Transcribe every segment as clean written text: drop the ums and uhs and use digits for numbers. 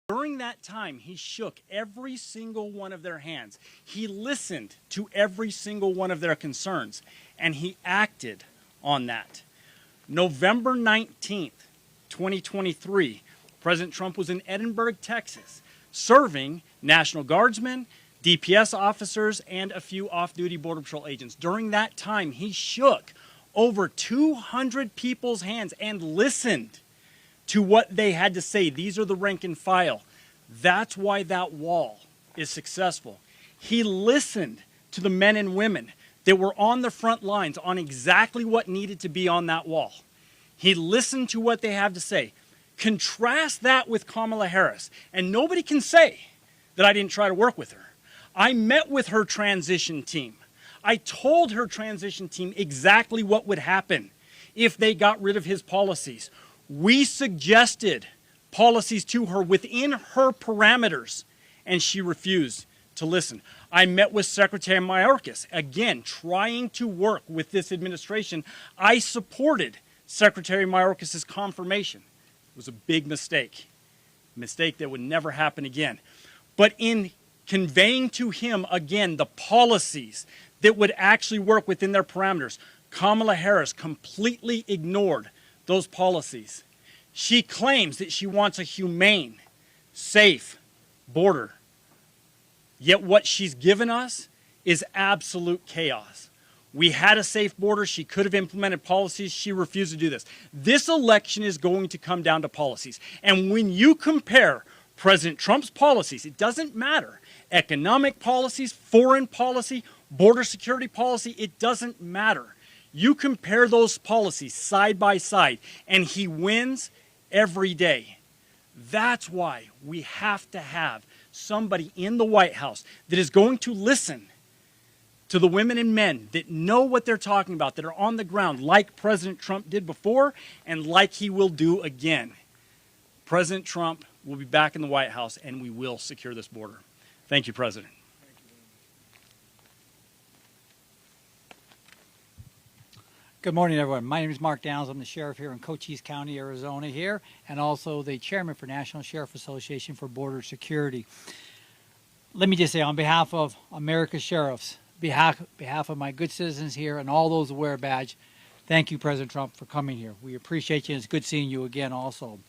During that time, he shook every single one of their hands. He listened to every single one of their concerns, and he acted on that. November 19th, 2023, President Trump was in Edinburgh, Texas, serving National Guardsmen, DPS officers, and a few off-duty Border Patrol agents. During that time, he shook over 200 people's hands and listened to what they had to say. These are the rank and file. That's why that wall is successful. He listened to the men and women that were on the front lines on exactly what needed to be on that wall. He listened to what they have to say. Contrast that with Kamala Harris, and nobody can say that I didn't try to work with her. I met with her transition team. I told her transition team exactly what would happen if they got rid of his policies. We suggested policies to her within her parameters, and she refused to listen. I met with Secretary Mayorkas, again, trying to work with this administration. I supported Secretary Mayorkas' confirmation. It was a big mistake, a mistake that would never happen again. But in conveying to him, again, the policies that would actually work within their parameters, Kamala Harris completely ignored those policies. She claims that she wants a humane, safe border. Yet what she's given us is absolute chaos. We had a safe border. She could have implemented policies. She refused to do this. This election is going to come down to policies. And when you compare President Trump's policies, it doesn't matter. Economic policies, foreign policy, border security policy, it doesn't matter. You compare those policies side by side, and he wins every day. That's why we have to have somebody in the White House that is going to listen to the women and men that know what they're talking about, that are on the ground, like President Trump did before and like he will do again. President Trump will be back in the White House, and we will secure this border. Thank you, President. Good morning, everyone. My name is Mark Downs. I'm the sheriff here in Cochise County, Arizona here, and also the chairman for National Sheriff Association for Border Security. Let me just say, on behalf of America's sheriffs, behalf of my good citizens here and all those who wear a badge, thank you, President Trump, for coming here. We appreciate you, and it's good seeing you again also.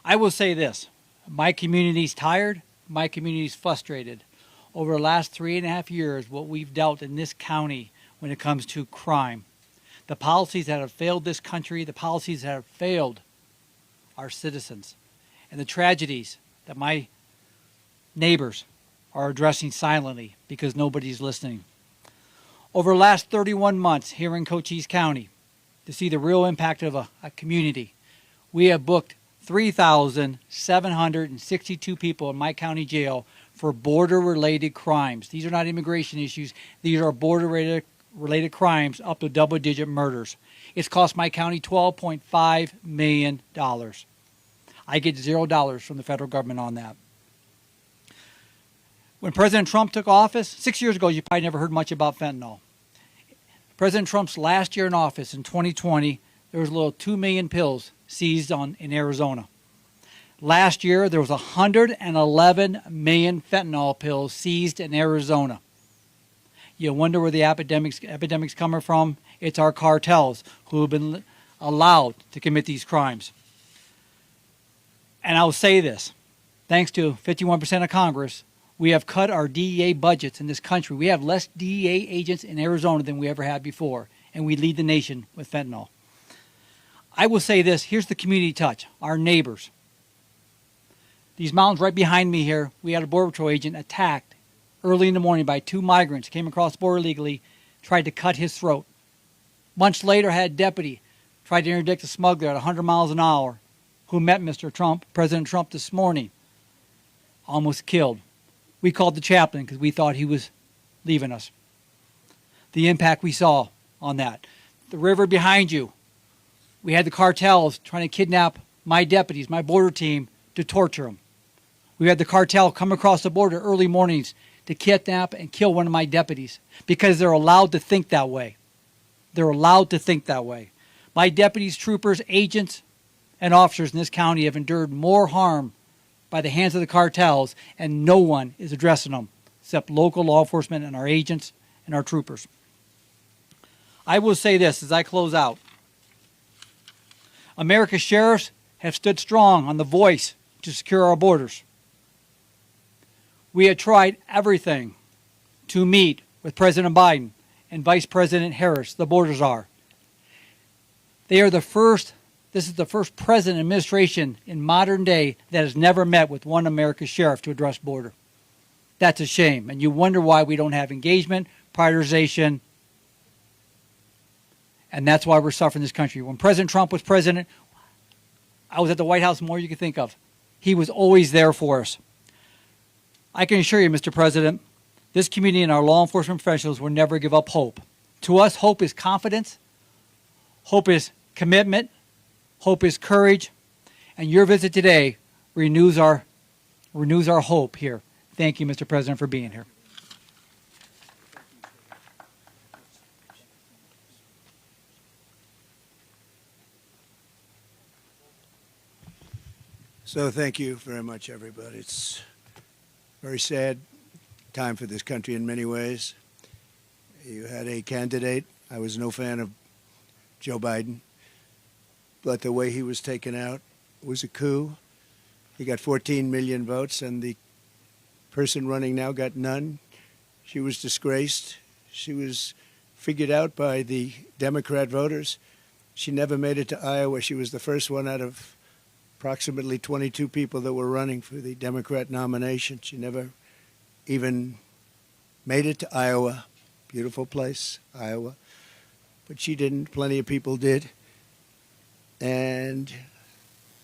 I will say this. My community's tired. My community's frustrated. Over the last 3.5 years, what we've dealt in this county when it comes to crime, the policies that have failed this country, the policies that have failed our citizens, and the tragedies that my neighbors are addressing silently because nobody's listening. Over the last 31 months here in Cochise County, to see the real impact of a community, we have booked 3,762 people in my county jail for border-related crimes. These are not immigration issues. These are border-related crimes up to double-digit murders. It's cost my county $12.5 million. I get $0 from the federal government on that. When President Trump took office, 6 years ago, you probably never heard much about fentanyl. President Trump's last year in office in 2020, there was a little 2 million pills seized in Arizona. Last year, there was 111 million fentanyl pills seized in Arizona. You wonder where the epidemic's coming from? It's our cartels who have been allowed to commit these crimes. And I'll say this, thanks to 51% of Congress, we have cut our DEA budgets in this country. We have less DEA agents in Arizona than we ever had before, and we lead the nation with fentanyl. I will say this, here's the community touch, our neighbors. These mountains right behind me here, we had a Border Patrol agent attacked early in the morning by 2 migrants, came across the border illegally, tried to cut his throat. Months later, had a deputy tried to interdict a smuggler at 100 miles an hour who met Mr. Trump, President Trump, this morning, almost killed. We called the chaplain because we thought he was leaving us. The impact we saw on that. The river behind you, we had the cartels trying to kidnap my deputies, my border team, to torture them. We had the cartel come across the border early mornings to kidnap and kill one of my deputies because they're allowed to think that way. They're allowed to think that way. My deputies, troopers, agents, and officers in this county have endured more harm by the hands of the cartels, and no one is addressing them except local law enforcement and our agents and our troopers. I will say this as I close out. America's sheriffs have stood strong on the voice to secure our borders. We have tried everything to meet with President Biden and Vice President Harris, the border czar. This is the first president administration in modern day that has never met with one America's sheriff to address border. That's a shame, and you wonder why we don't have engagement, prioritization, and that's why we're suffering in this country. When President Trump was president, I was at the White House more than you could think of. He was always there for us. I can assure you, Mr. President, this community and our law enforcement professionals will never give up hope. To us, hope is confidence, hope is commitment, hope is courage, and your visit today renews our hope here. Thank you, Mr. President, for being here. So thank you very much, everybody. It's a very sad time for this country in many ways. You had a candidate. I was no fan of Joe Biden, but the way he was taken out was a coup. He got 14 million votes, and the person running now got none. She was disgraced. She was figured out by the Democrat voters. She never made it to Iowa. She was the first one out of approximately 22 people that were running for the Democrat nomination. She never even made it to Iowa. Beautiful place, Iowa. But she didn't. Plenty of people did. And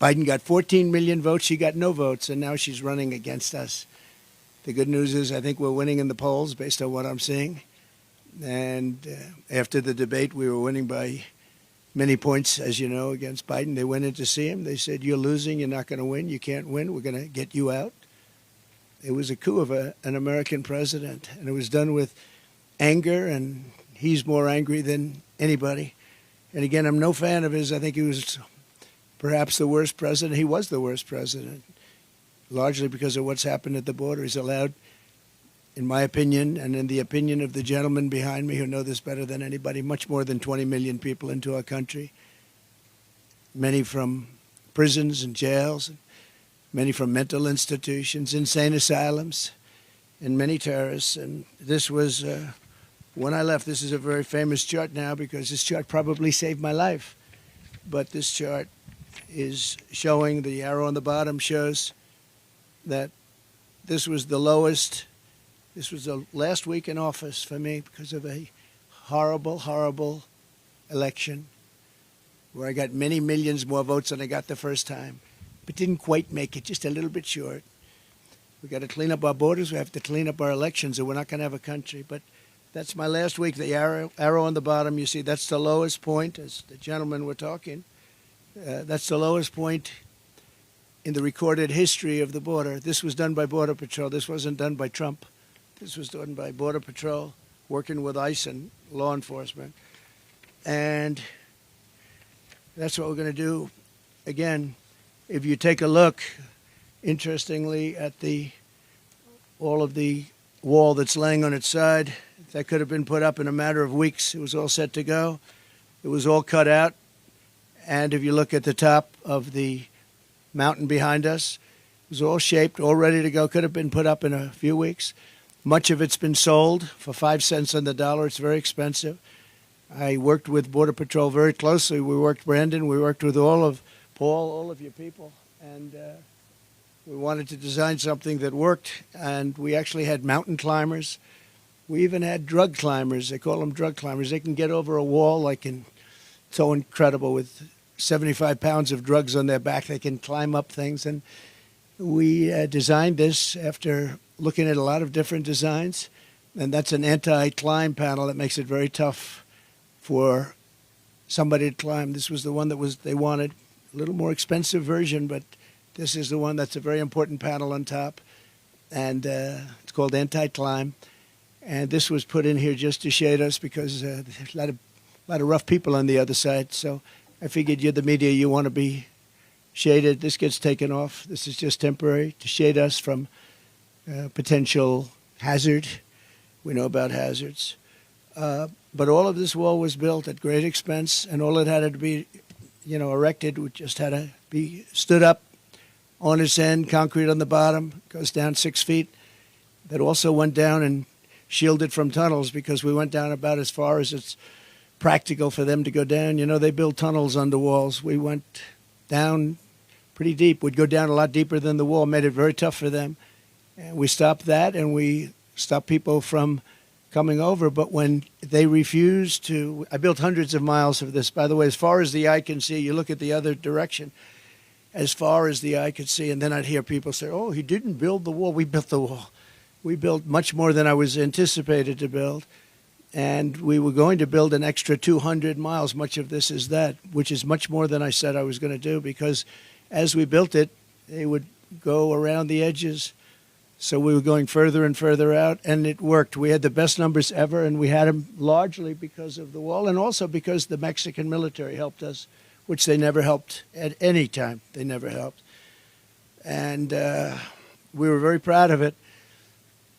Biden got 14 million votes. She got no votes, and now she's running against us. The good news is I think we're winning in the polls based on what I'm seeing. And after the debate, we were winning by many points, as you know, against Biden. They went in to see him. They said, "You're losing. You're not going to win. You can't win. We're going to get you out." It was a coup of an American president, and it was done with anger, and he's more angry than anybody. And again, I'm no fan of his. I think he was perhaps the worst president. He was the worst president, largely because of what's happened at the border. He's allowed, in my opinion, and in the opinion of the gentleman behind me who know this better than anybody, much more than 20 million people into our country, many from prisons and jails, many from mental institutions, insane asylums, and many terrorists. And this was, when I left, this is a very famous chart now because this chart probably saved my life. But this chart is showing, the arrow on the bottom shows that this was the lowest. This was the last week in office for me because of a horrible, horrible election where I got many millions more votes than I got the first time, but didn't quite make it, just a little bit short. We got to clean up our borders. We have to clean up our elections, or we're not going to have a country. But that's my last week. The arrow on the bottom, you see, that's the lowest point, as the gentlemen were talking. That's the lowest point in the recorded history of the border. This was done by Border Patrol. This wasn't done by Trump. This was done by Border Patrol, working with ICE and law enforcement. And that's what we're going to do. Again, if you take a look, interestingly, at all of the wall that's laying on its side, that could have been put up in a matter of weeks. It was all set to go. It was all cut out. And if you look at the top of the mountain behind us, it was all shaped, all ready to go. Could have been put up in a few weeks. Much of it's been sold for 5 cents on the dollar. It's very expensive. I worked with Border Patrol very closely. We worked, Brandon, we worked with all of Paul, all of your people. And we wanted to design something that worked. And we actually had mountain climbers. We even had drug climbers. They call them drug climbers. They can get over a wall like so incredible with 75 pounds of drugs on their back. They can climb up things. And we designed this after looking at a lot of different designs. And that's an anti-climb panel that makes it very tough for somebody to climb. This was the one that they wanted. A little more expensive version, but this is the one that's a very important panel on top. And it's called anti-climb. And this was put in here just to shade us because there's a lot of rough people on the other side. So I figured you're the media, you want to be shaded. This gets taken off. This is just temporary to shade us from potential hazard. We know about hazards. But all of this wall was built at great expense, and all it had to be, erected. We just had to be stood up on its end, concrete on the bottom, goes down 6 feet. That also went down and shielded from tunnels because we went down about as far as it's practical for them to go down. They build tunnels under walls. We went down pretty deep. We'd go down a lot deeper than the wall, made it very tough for them. And we stopped that, and we stopped people from coming over. But when they refused to, I built hundreds of miles of this, by the way, as far as the eye can see. You look at the other direction, as far as the eye could see. And then I'd hear people say, oh, he didn't build the wall. We built the wall. We built much more than I was anticipated to build. And we were going to build an extra 200 miles. Much of this is that, which is much more than I said I was going to do, because as we built it, they would go around the edges. So we were going further and further out, and it worked. We had the best numbers ever, and we had them largely because of the wall and also because the Mexican military helped us, which they never helped at any time. They never helped. And we were very proud of it.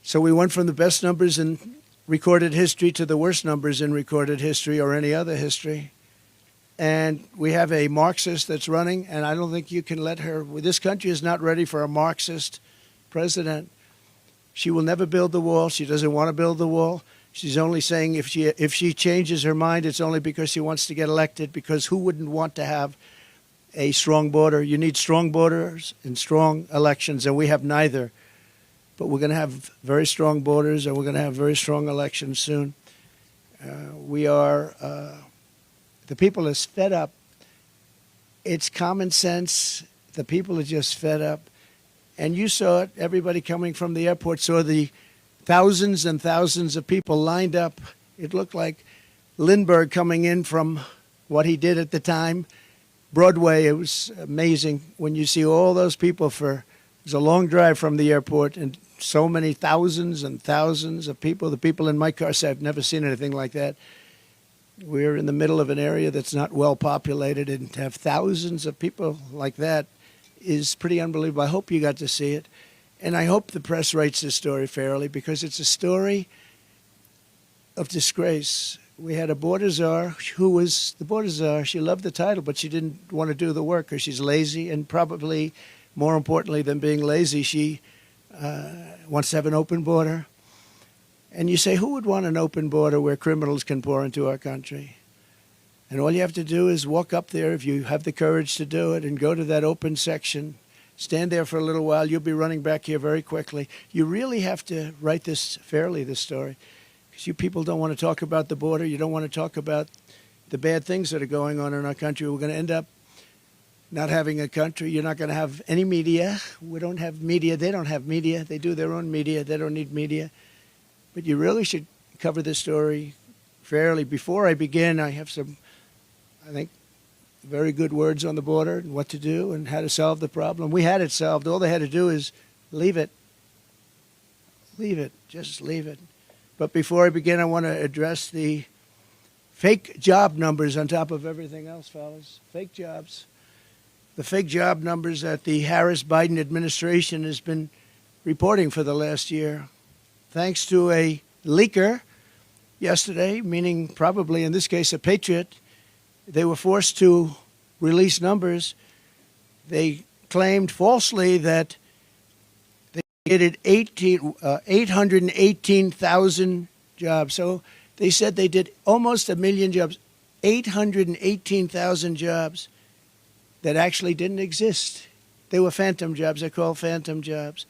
So we went from the best numbers in recorded history to the worst numbers in recorded history or any other history. And we have a Marxist that's running, and I don't think you can let her. This country is not ready for a Marxist president. She will never build the wall. She doesn't want to build the wall. She's only saying if she changes her mind, it's only because she wants to get elected, because who wouldn't want to have a strong border? You need strong borders and strong elections, and we have neither. But we're going to have very strong borders, and we're going to have very strong elections soon. The people are fed up. It's common sense. The people are just fed up. And you saw it. Everybody coming from the airport saw the thousands and thousands of people lined up. It looked like Lindbergh coming in from what he did at the time. Broadway, it was amazing when you see all those people it was a long drive from the airport, and so many thousands and thousands of people. The people in my car say, I've never seen anything like that. We're in the middle of an area that's not well populated, and to have thousands of people like that is pretty unbelievable. I hope you got to see it. And I hope the press writes this story fairly, because it's a story of disgrace. We had a border czar who was the border czar. She loved the title, but she didn't want to do the work because she's lazy, and probably more importantly than being lazy, she wants to have an open border. And you say, who would want an open border where criminals can pour into our country? And all you have to do is walk up there, if you have the courage to do it, and go to that open section. Stand there for a little while. You'll be running back here very quickly. You really have to write this fairly, this story, because you people don't want to talk about the border. You don't want to talk about the bad things that are going on in our country. We're going to end up not having a country. You're not going to have any media. We don't have media. They don't have media. They do their own media. They don't need media. But you really should cover this story fairly. Before I begin, I have some, I think, very good words on the border and what to do and how to solve the problem. We had it solved. All they had to do is leave it. Leave it. Just leave it. But before I begin, I want to address the fake job numbers on top of everything else, fellas. Fake jobs. The fake job numbers that the Harris-Biden administration has been reporting for the last year. Thanks to a leaker yesterday, meaning probably in this case a patriot, they were forced to release numbers. They claimed falsely that they created 818,000 jobs. So they said they did almost 1 million jobs, 818,000 jobs that actually didn't exist. They were phantom jobs. They're called phantom jobs.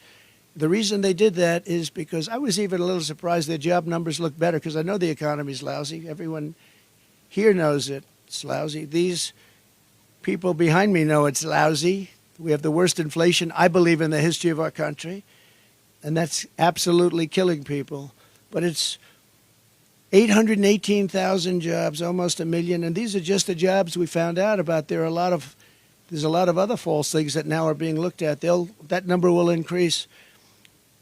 The reason they did that is because I was even a little surprised their job numbers look better, because I know the economy's lousy. Everyone here knows it. It's lousy. These people behind me know it's lousy. We have the worst inflation, I believe, in the history of our country, and that's absolutely killing people. But it's 818,000 jobs, almost 1 million, and these are just the jobs we found out about. There's a lot of other false things that now are being looked at. That number will increase.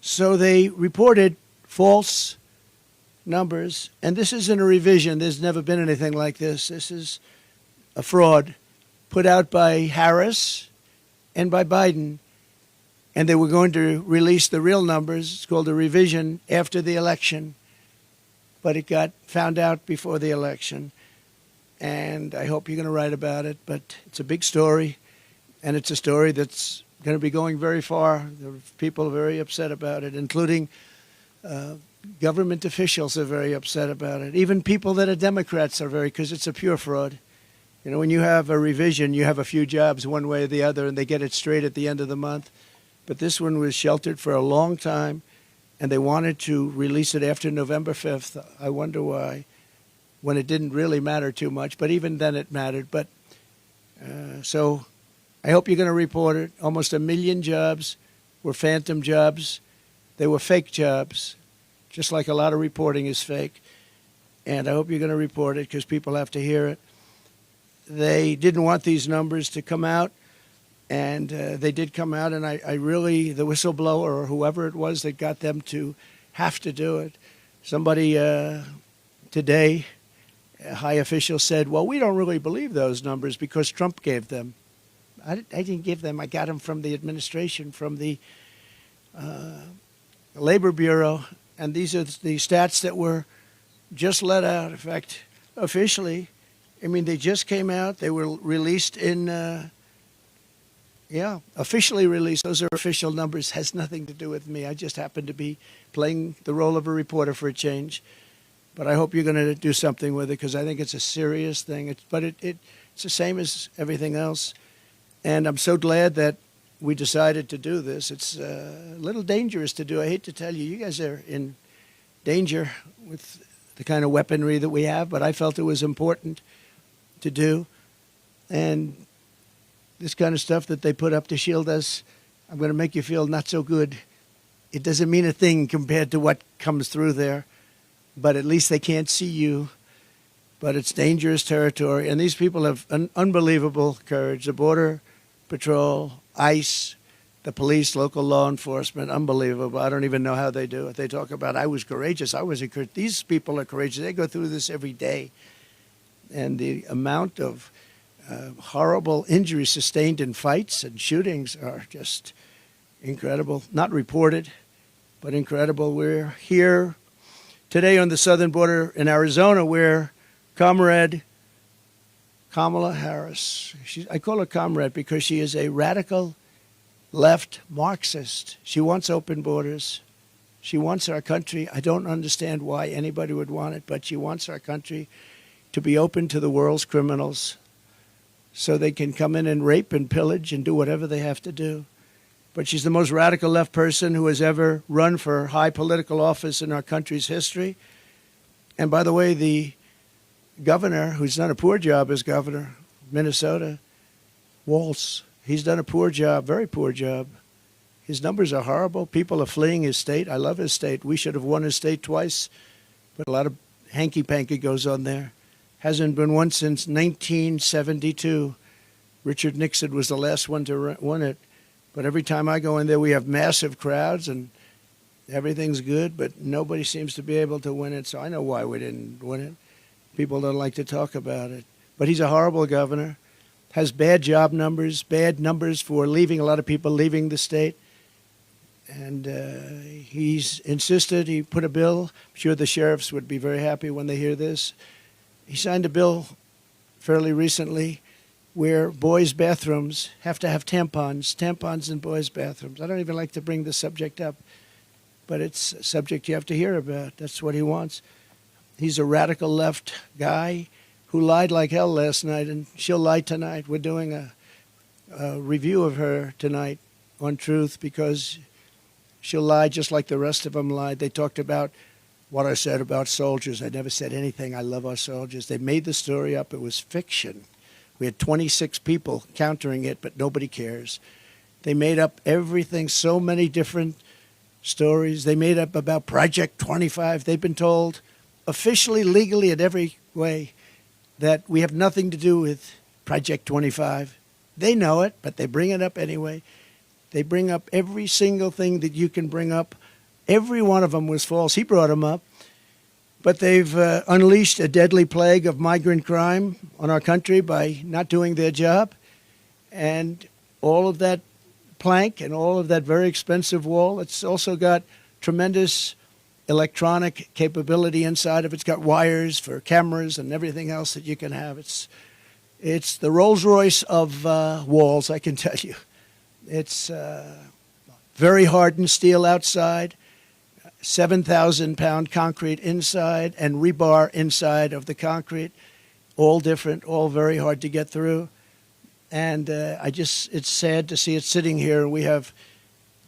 So they reported false numbers, and this isn't a revision. There's never been anything like this. This is a fraud put out by Harris and by Biden. And they were going to release the real numbers. It's called a revision after the election. But it got found out before the election. And I hope you're going to write about it. But it's a big story. And it's a story that's going to be going very far. People are very upset about it, including government officials are very upset about it. Even people that are Democrats are very, because it's a pure fraud. You know, when you have a revision, you have a few jobs one way or the other, and they get it straight at the end of the month. But this one was sheltered for a long time, and they wanted to release it after November 5th. I wonder why, when it didn't really matter too much. But even then it mattered. But so I hope you're going to report it. Almost 1 million jobs were phantom jobs. They were fake jobs, just like a lot of reporting is fake. And I hope you're going to report it because people have to hear it. They didn't want these numbers to come out, and they did come out, and I really, the whistleblower or whoever it was that got them to have to do it, somebody today, a high official said, well, we don't really believe those numbers because Trump gave them. I didn't give them. I got them from the administration, from the Labor Bureau, and these are the stats that were just let out. In fact, officially, I mean, they just came out. They were released in, officially released. Those are official numbers. Has nothing to do with me. I just happen to be playing the role of a reporter for a change. But I hope you're going to do something with it because I think it's a serious thing. It's the same as everything else. And I'm so glad that we decided to do this. It's a little dangerous to do. I hate to tell you, you guys are in danger with the kind of weaponry that we have, but I felt it was important to do. And this kind of stuff that they put up to shield us, I'm going to make you feel not so good. It doesn't mean a thing compared to what comes through there, but at least they can't see you. But it's dangerous territory, and these people have an unbelievable courage. The Border Patrol, ICE, the police, local law enforcement, unbelievable. I don't even know how they do it. They talk about, I was courageous. These people are courageous. They go through this every day. And the amount of horrible injuries sustained in fights and shootings are just incredible. Not reported, but incredible. We're here today on the southern border in Arizona where Comrade Kamala Harris, I call her comrade because she is a radical left Marxist. She wants open borders. She wants our country. I don't understand why anybody would want it, but she wants our country to be open to the world's criminals so they can come in and rape and pillage and do whatever they have to do. But she's the most radical left person who has ever run for high political office in our country's history. And by the way, the governor, who's done a poor job as governor, Minnesota, Walz, he's done a poor job, very poor job. His numbers are horrible. People are fleeing his state. I love his state. We should have won his state twice, but a lot of hanky-panky goes on there. Hasn't been won since 1972. Richard Nixon was the last one to win it. But every time I go in there, we have massive crowds and everything's good, but nobody seems to be able to win it. So I know why we didn't win it. People don't like to talk about it. But he's a horrible governor, has bad job numbers, bad numbers for leaving, a lot of people leaving the state. And he's insisted, he put a bill. I'm sure the sheriffs would be very happy when they hear this. He signed a bill fairly recently where boys' bathrooms have to have tampons in boys' bathrooms. I don't even like to bring the subject up, but it's a subject you have to hear about. That's what he wants. He's a radical left guy who lied like hell last night, and she'll lie tonight. We're doing a review of her tonight on Truth because she'll lie just like the rest of them lied. They talked about what I said about soldiers. I never said anything. I love our soldiers. They made the story up. It was fiction. We had 26 people countering it, but nobody cares. They made up everything, so many different stories. They made up about Project 25. They've been told officially, legally, in every way that we have nothing to do with Project 25. They know it, but they bring it up anyway. They bring up every single thing that you can bring up. Every one of them was false. He brought them up. But they've unleashed a deadly plague of migrant crime on our country by not doing their job. And all of that plank and all of that very expensive wall. It's also got tremendous electronic capability inside of it. It's got wires for cameras and everything else that you can have. It's the Rolls-Royce of walls, I can tell you. It's very hardened steel outside, 7,000-pound concrete inside, and rebar inside of the concrete. All different, all very hard to get through. And it's sad to see it sitting here. We have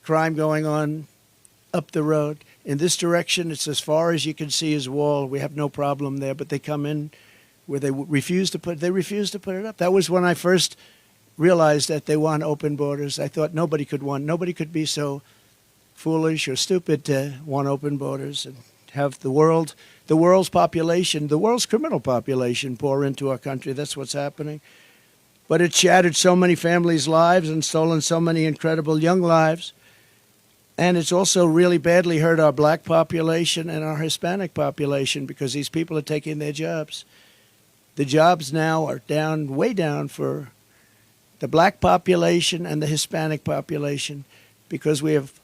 crime going on up the road. In this direction, it's as far as you can see is wall. We have no problem there, but they come in where they refuse to put it up. That was when I first realized that they want open borders. I thought nobody could be so foolish or stupid to want open borders and have the world's population, the world's criminal population pour into our country. That's what's happening. But it shattered so many families' lives and stolen so many incredible young lives. And it's also really badly hurt our black population and our Hispanic population because these people are taking their jobs. The jobs now are down, way down for the black population and the Hispanic population because we have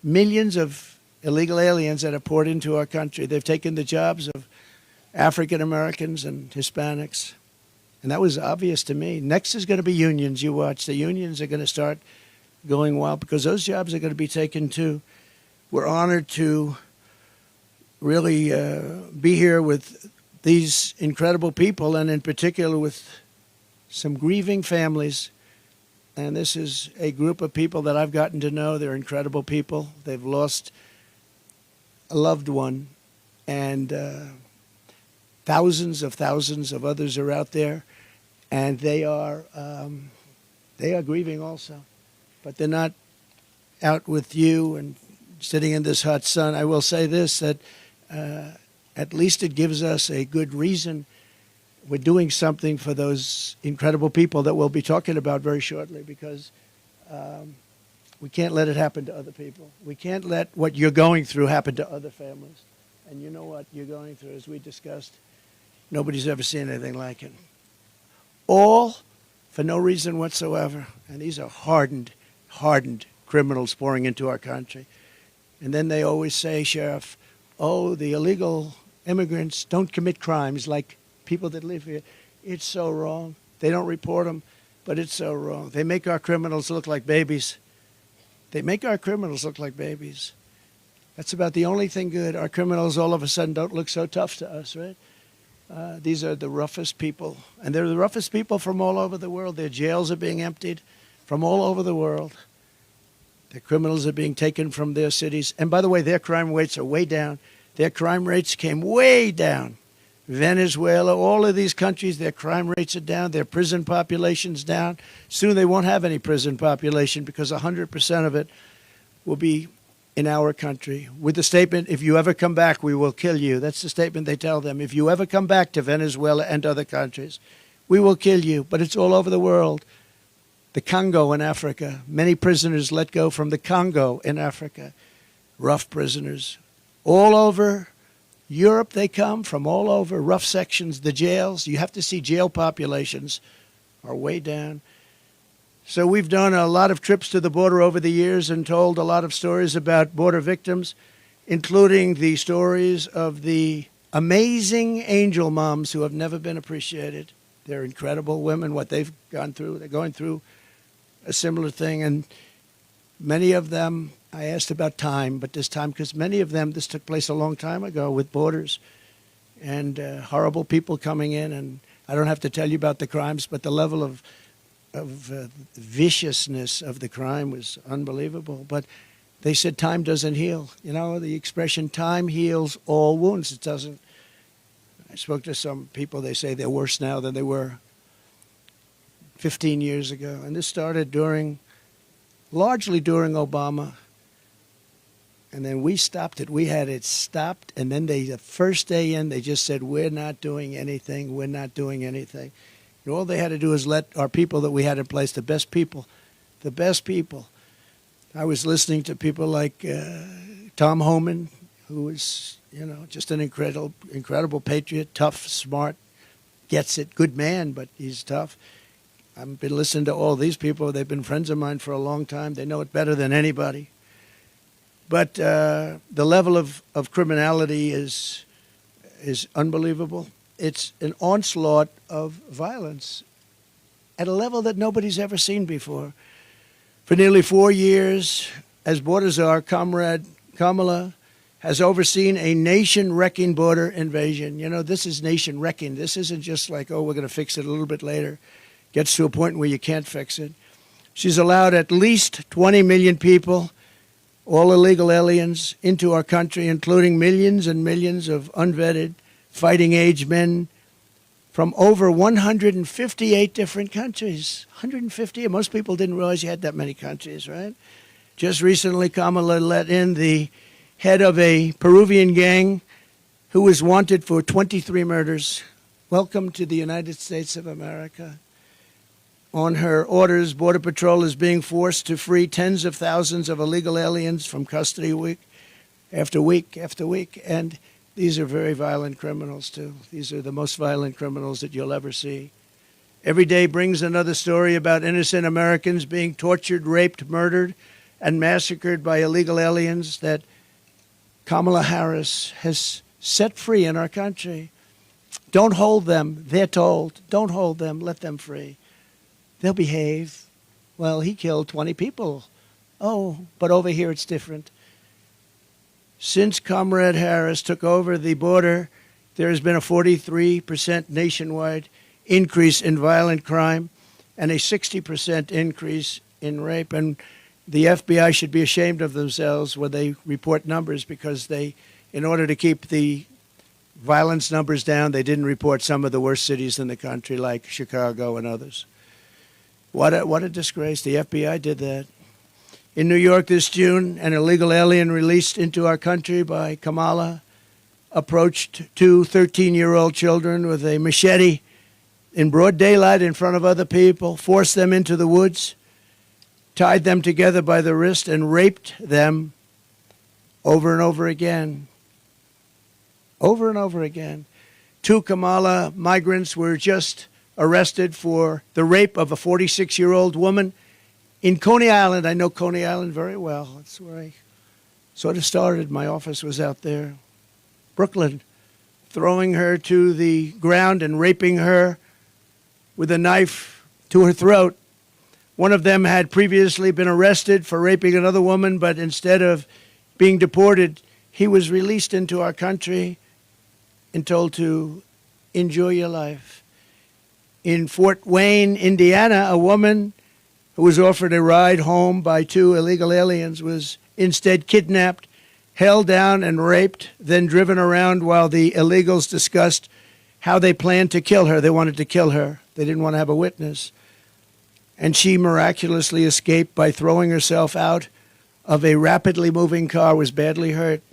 millions of illegal aliens that are poured into our country. They've taken the jobs of African Americans and Hispanics. And that was obvious to me. Next is going to be unions. You watch. The unions are going to start going wild because those jobs are going to be taken too. We're honored to really be here with these incredible people, and in particular with some grieving families. And this is a group of people that I've gotten to know. They're incredible people. They've lost a loved one, and thousands of others are out there, and they are grieving also. But they're not out with you and sitting in this hot sun. I will say this, that at least it gives us a good reason. We're doing something for those incredible people that we'll be talking about very shortly because we can't let it happen to other people. We can't let what you're going through happen to other families. And you know what you're going through, as we discussed, nobody's ever seen anything like it. All for no reason whatsoever. And these are hardened criminals pouring into our country. And then they always say, Sheriff, oh, the illegal immigrants don't commit crimes like people that live here. It's so wrong. They don't report them, but it's so wrong. They make our criminals look like babies. They make our criminals look like babies. That's about the only thing good. Our criminals all of a sudden don't look so tough to us, right? These are the roughest people. And they're the roughest people from all over the world. Their jails are being emptied from all over the world. Their criminals are being taken from their cities. And by the way, their crime rates are way down. Their crime rates came way down. Venezuela, all of these countries, their crime rates are down. Their prison population's down. Soon they won't have any prison population because 100% of it will be in our country. With the statement, if you ever come back, we will kill you. That's the statement they tell them. If you ever come back to Venezuela and other countries, we will kill you. But it's all over the world. The Congo in Africa, many prisoners let go from the Congo in Africa. Rough prisoners. All over Europe they come, from all over, rough sections, the jails. You have to see jail populations are way down. So we've done a lot of trips to the border over the years and told a lot of stories about border victims, including the stories of the amazing angel moms who have never been appreciated. They're incredible women, what they've gone through. They're going through a similar thing. And many of them, I asked about time, but this time, because many of them, this took place a long time ago with borders and horrible people coming in. And I don't have to tell you about the crimes, but the level of viciousness of the crime was unbelievable. But they said time doesn't heal. You know, the expression time heals all wounds. It doesn't. I spoke to some people. They say they're worse now than they were 15 years ago. And this started largely during Obama. And then we stopped it. We had it stopped. And then the first day in, they just said, we're not doing anything. We're not doing anything. And all they had to do is let our people that we had in place, the best people. I was listening to people like Tom Homan, who is, just an incredible patriot, tough, smart, gets it, good man, but he's tough. I've been listening to all these people. They've been friends of mine for a long time. They know it better than anybody. But the level of criminality is unbelievable. It's an onslaught of violence at a level that nobody's ever seen before. For nearly 4 years, as border czar, Comrade Kamala has overseen a nation-wrecking border invasion. You know, this is nation-wrecking. This isn't just like, oh, we're going to fix it a little bit later. Gets to a point where you can't fix it. She's allowed at least 20 million people, all illegal aliens, into our country, including millions and millions of unvetted fighting-age men from over 158 different countries. 150. Most people didn't realize you had that many countries, right? Just recently, Kamala let in the head of a Peruvian gang who was wanted for 23 murders. Welcome to the United States of America. On her orders, Border Patrol is being forced to free tens of thousands of illegal aliens from custody week after week after week. And these are very violent criminals, too. These are the most violent criminals that you'll ever see. Every day brings another story about innocent Americans being tortured, raped, murdered, and massacred by illegal aliens that Kamala Harris has set free in our country. Don't hold them, they're told. Don't hold them, let them free. They'll behave. Well, he killed 20 people. Oh, but over here it's different. Since Comrade Harris took over the border, there has been a 43% nationwide increase in violent crime and a 60% increase in rape. And the FBI should be ashamed of themselves when they report numbers, because they, in order to keep the violence numbers down, they didn't report some of the worst cities in the country like Chicago and others. What a disgrace. The FBI did that. In New York this June, an illegal alien released into our country by Kamala approached two 13-year-old children with a machete in broad daylight in front of other people, forced them into the woods, tied them together by the wrist, and raped them over and over again. Over and over again. Two Kamala migrants were just arrested for the rape of a 46-year-old woman in Coney Island. I know Coney Island very well. That's where I sort of started. My office was out there. Brooklyn, throwing her to the ground and raping her with a knife to her throat. One of them had previously been arrested for raping another woman, but instead of being deported, he was released into our country and told to enjoy your life. In Fort Wayne, Indiana, a woman who was offered a ride home by two illegal aliens was instead kidnapped, held down and raped, then driven around while the illegals discussed how they planned to kill her. They wanted to kill her. They didn't want to have a witness. And she miraculously escaped by throwing herself out of a rapidly moving car, was badly hurt,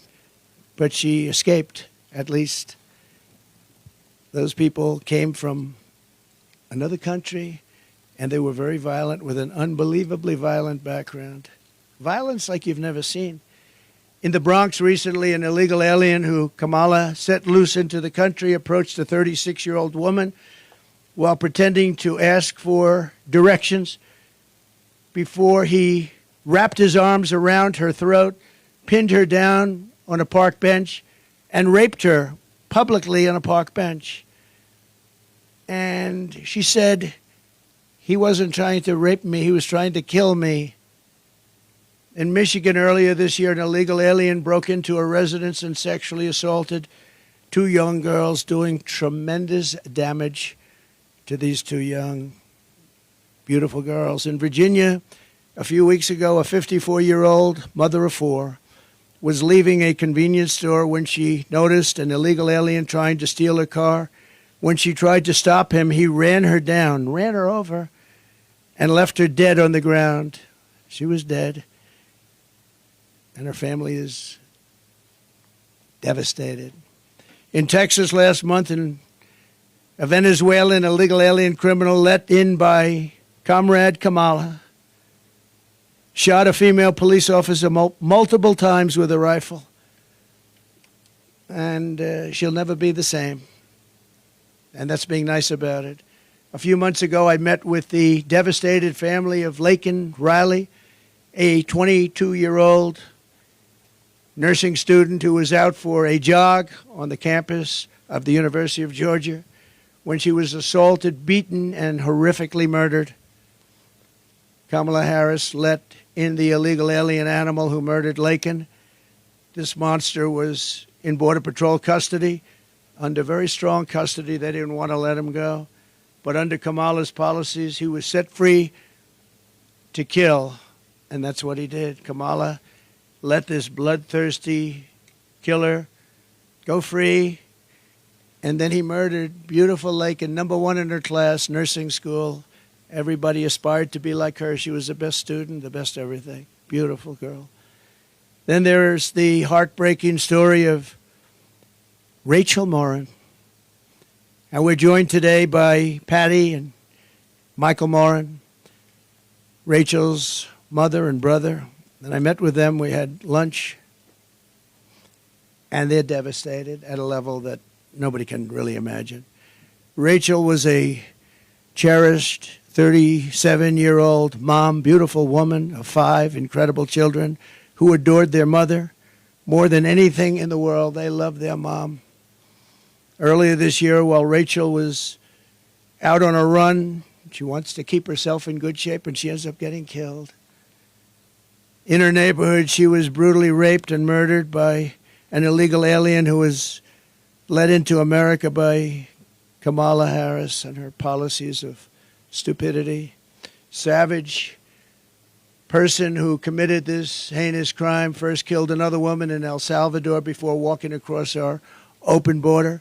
but she escaped, at least. Those people came from another country, and they were very violent, with an unbelievably violent background. Violence like you've never seen. In the Bronx recently, an illegal alien who Kamala set loose into the country approached a 36-year-old woman while pretending to ask for directions before he wrapped his arms around her throat, pinned her down on a park bench, and raped her publicly on a park bench. And she said, he wasn't trying to rape me, he was trying to kill me. In Michigan earlier this year, an illegal alien broke into a residence and sexually assaulted two young girls, doing tremendous damage to these two young, beautiful girls. In Virginia, a few weeks ago, a 54-year-old mother of four was leaving a convenience store when she noticed an illegal alien trying to steal her car. When she tried to stop him, he ran her down, ran her over, and left her dead on the ground. She was dead, and her family is devastated. In Texas last month, a Venezuelan illegal alien criminal let in by Comrade Kamala shot a female police officer multiple times with a rifle, and she'll never be the same. And that's being nice about it. A few months ago, I met with the devastated family of Laken Riley, a 22-year-old nursing student who was out for a jog on the campus of the University of Georgia when she was assaulted, beaten, and horrifically murdered. Kamala Harris let in the illegal alien animal who murdered Laken. This monster was in Border Patrol custody, under very strong custody. They didn't want to let him go. But under Kamala's policies, he was set free to kill, and that's what he did. Kamala let this bloodthirsty killer go free, and then he murdered beautiful Laken, #1 in her class, nursing school. Everybody aspired to be like her. She was the best student, the best everything. Beautiful girl. Then there's the heartbreaking story of Rachel Morin. And we're joined today by Patty and Michael Morin, Rachel's mother and brother. And I met with them. We had lunch. And they're devastated at a level that nobody can really imagine. Rachel was a cherished 37-year-old mom, beautiful woman of 5 incredible children who adored their mother more than anything in the world. They loved their mom. Earlier this year, while Rachel was out on a run, she wants to keep herself in good shape, and she ends up getting killed. In her neighborhood, she was brutally raped and murdered by an illegal alien who was led into America by Kamala Harris and her policies of stupidity. Savage person who committed this heinous crime first killed another woman in El Salvador before walking across our open border.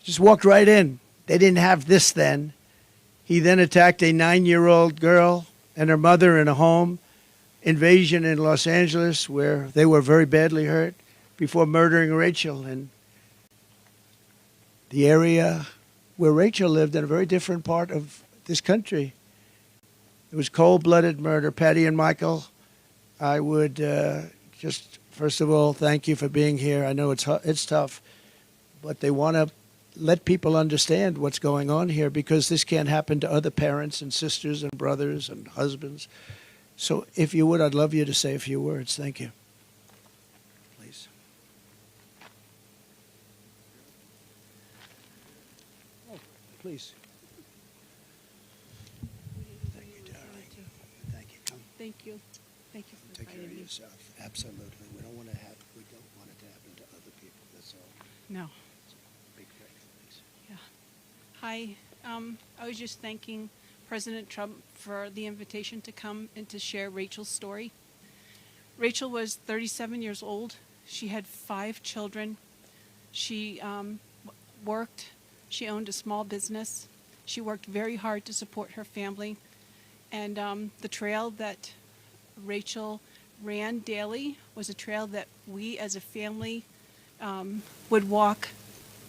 Just walked right in. They didn't have this then. He then attacked a 9-year-old girl and her mother in a home invasion in Los Angeles where they were very badly hurt before murdering Rachel. And the area where Rachel lived in a very different part of this country. It was cold-blooded murder. Patty and Michael, I would just, first of all, thank you for being here. I know it's tough, but they want to let people understand what's going on here because this can't happen to other parents and sisters and brothers and husbands. So if you would, I'd love you to say a few words. Thank you. Please. Oh, please. Thank you, darling. Thank you. Come. Thank you. Thank you for Take care inviting of me. yourself. Absolutely. We don't want it to happen to other people. That's all. No. Big thanks. Yeah. Hi. I was just thanking President Trump for the invitation to come and to share Rachel's story. Rachel was 37 years old. She had 5 children. She worked. She owned a small business. She worked very hard to support her family. And the trail that Rachel ran daily was a trail that we as a family would walk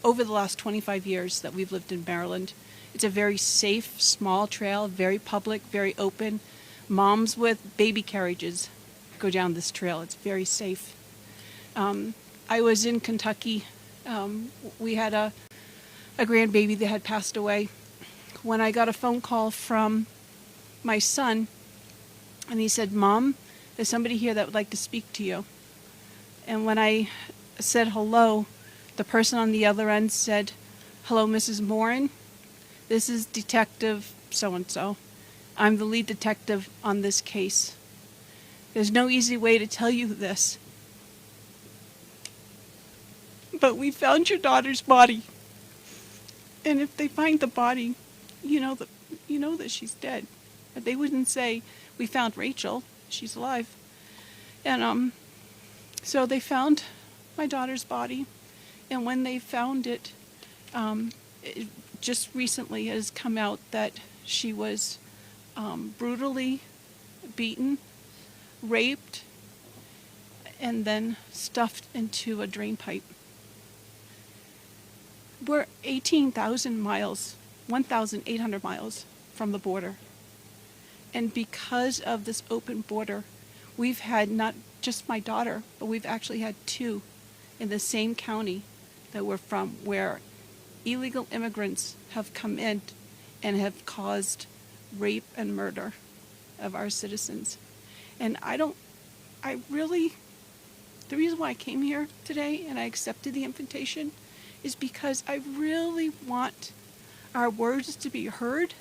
over the last 25 years that we've lived in Maryland. It's a very safe, small trail, very public, very open. Moms with baby carriages go down this trail. It's very safe. I was in Kentucky. We had a grandbaby that had passed away. When I got a phone call from my son, and he said, "Mom, there's somebody here that would like to speak to you." And when I said hello, the person on the other end said, "Hello, Mrs. Morin. This is Detective so-and-so. I'm the lead detective on this case. There's no easy way to tell you this, but we found your daughter's body. And if they find the body, you know that she's dead. But they wouldn't say, 'We found Rachel. She's alive.'" And so they found my daughter's body. And when they found it, it just recently has come out that she was brutally beaten, raped, and then stuffed into a drain pipe. We're 18,000 miles, 1,800 miles from the border. And because of this open border, we've had not just my daughter, but we've actually had 2 in the same county that we're from, where illegal immigrants have come in and have caused rape and murder of our citizens. And the reason why I came here today and I accepted the invitation is because I really want our words to be heard,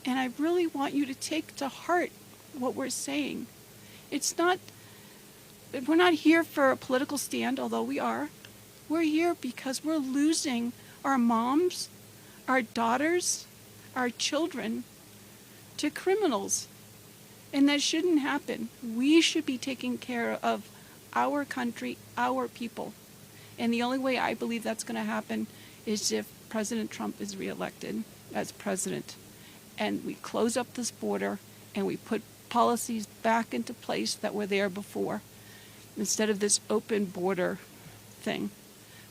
and I really want you to take to heart what we're saying. We're not here for a political stand, although we are. We're here because we're losing our moms, our daughters, our children to criminals. And that shouldn't happen. We should be taking care of our country, our people. And the only way I believe that's going to happen is if President Trump is reelected as president. And we close up this border and we put policies back into place that were there before, instead of this open border thing.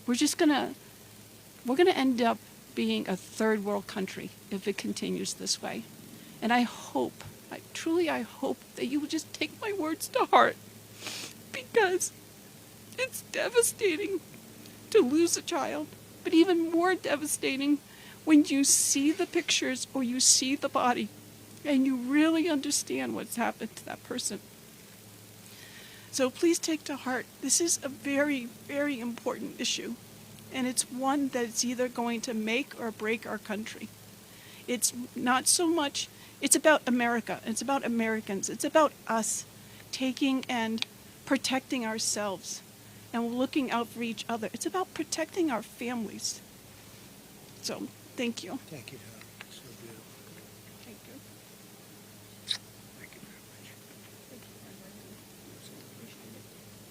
We're going to end up being a third world country if it continues this way. And I truly hope that you will just take my words to heart, because it's devastating to lose a child, but even more devastating when you see the pictures or you see the body and you really understand what's happened to that person. So please take to heart, this is a very, very important issue, and it's one that's either going to make or break our country. It's not so much, it's about America, it's about Americans, it's about us taking and protecting ourselves and looking out for each other. It's about protecting our families. So, thank you. Thank you, Don. So beautiful. Thank you. Thank you very much.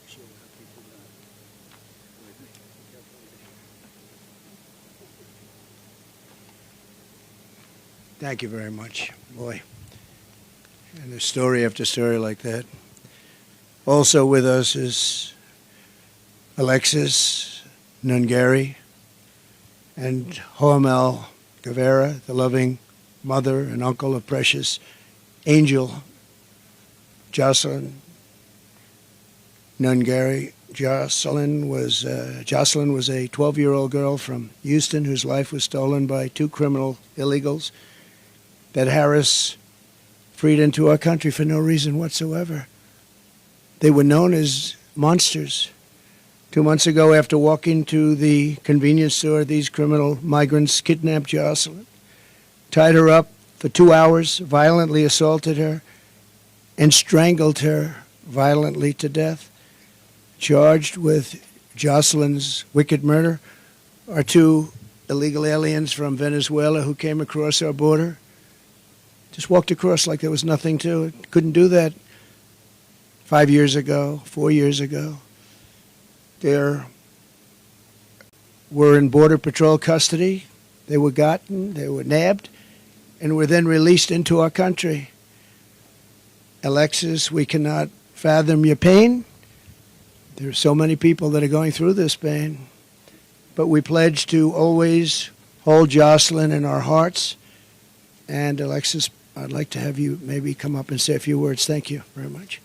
She'll help people with me. Thank you very much, boy. And there's story after story like that. Also with us is Alexis Nungari and Hoamel Guevara, the loving mother and uncle of precious Angel Jocelyn Nungari. Jocelyn was a 12-year-old girl from Houston whose life was stolen by two criminal illegals that Harris freed into our country for no reason whatsoever. They were known as monsters. 2 months ago, after walking to the convenience store, these criminal migrants kidnapped Jocelyn, tied her up for 2 hours, violently assaulted her, and strangled her violently to death. Charged with Jocelyn's wicked murder are two illegal aliens from Venezuela who came across our border. Just walked across like there was nothing to it. Couldn't do that 5 years ago, 4 years ago. They were in Border Patrol custody. They were gotten, they were nabbed, and were then released into our country. Alexis, we cannot fathom your pain. There are so many people that are going through this pain. But we pledge to always hold Jocelyn in our hearts. And Alexis, I'd like to have you maybe come up and say a few words. Thank you very much.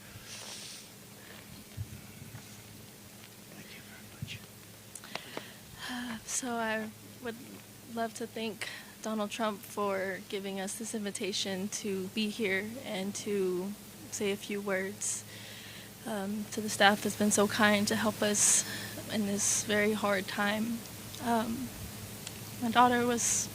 Thank you very much. So I would love to thank Donald Trump for giving us this invitation to be here and to say a few words to the staff that's been so kind to help us in this very hard time. My daughter was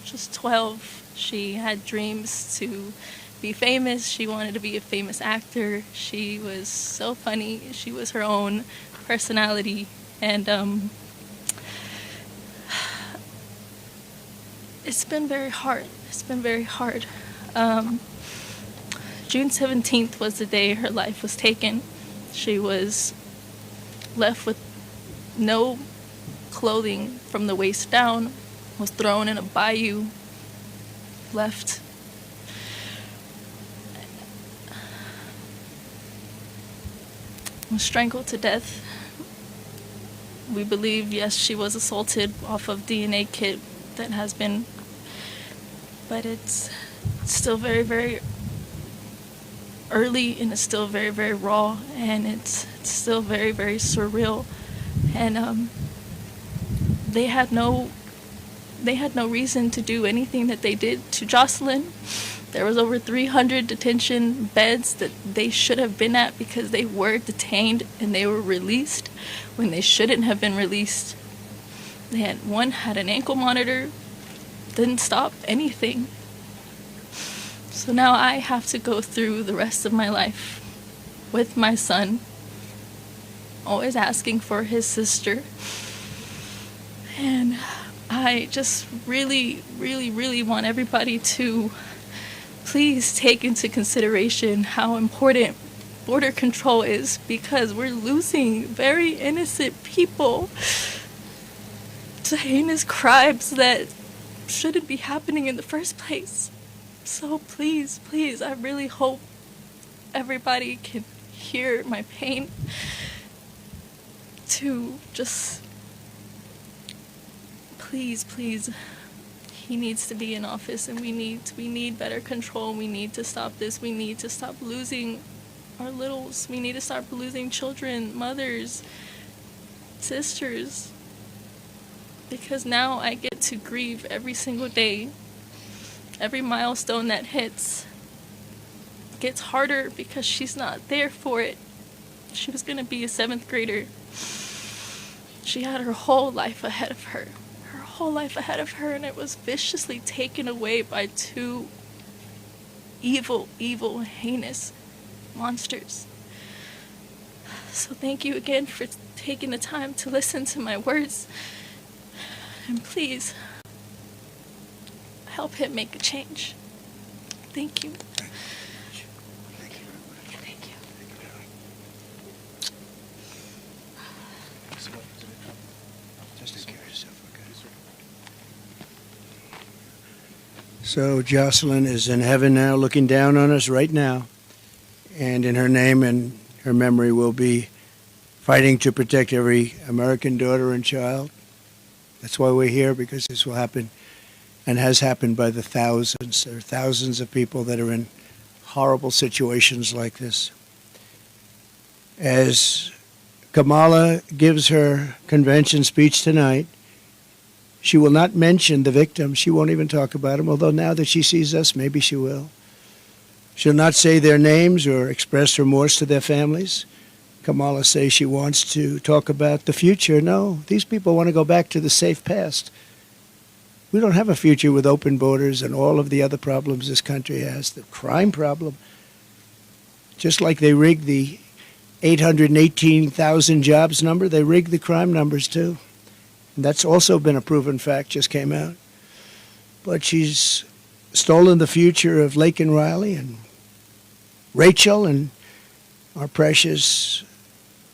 just 12. She had dreams to be famous. She wanted to be a famous actor. She was so funny. She was her own personality. And it's been very hard. It's been very hard. June 17th was the day her life was taken. She was left with no clothing from the waist down, was thrown in a bayou, left was strangled to death. We believe, yes, she was assaulted off of DNA kit that has been, but it's still very, very early, and it's still very, very raw, and it's still very, very surreal. And they had no They had no reason to do anything that they did to Jocelyn. There was over 300 detention beds that they should have been at because they were detained and they were released when they shouldn't have been released. One had an ankle monitor, didn't stop anything. So now I have to go through the rest of my life with my son, always asking for his sister. And I just really, really, really want everybody to please take into consideration how important border control is, because we're losing very innocent people to heinous crimes that shouldn't be happening in the first place. So please, please, I really hope everybody can hear my pain, to just please, he needs to be in office, and we need better control. We need to stop this. We need to stop losing our littles. We need to stop losing children, mothers, sisters, because now I get to grieve every single day. Every milestone that hits gets harder because she's not there for it. She was going to be a 7th grader. She had her whole life ahead of her. And it was viciously taken away by 2 evil, heinous monsters. So thank you again for taking the time to listen to my words. And please, help him make a change. Thank you. Thank you. Thank you. Just take care of yourself, okay? So Jocelyn is in heaven now, looking down on us right now. And in her name and her memory, we'll be fighting to protect every American daughter and child. That's why we're here, because this will happen and has happened by the thousands. There are thousands of people that are in horrible situations like this. As Kamala gives her convention speech tonight, she will not mention the victims. She won't even talk about them, although now that she sees us, maybe she will. She'll not say their names or express remorse to their families. Kamala says she wants to talk about the future. No, these people want to go back to the safe past. We don't have a future with open borders and all of the other problems this country has. The crime problem, just like they rigged the 818,000 jobs number, they rigged the crime numbers too. And that's also been a proven fact, just came out. But she's stolen the future of Lake and Riley and Rachel and our precious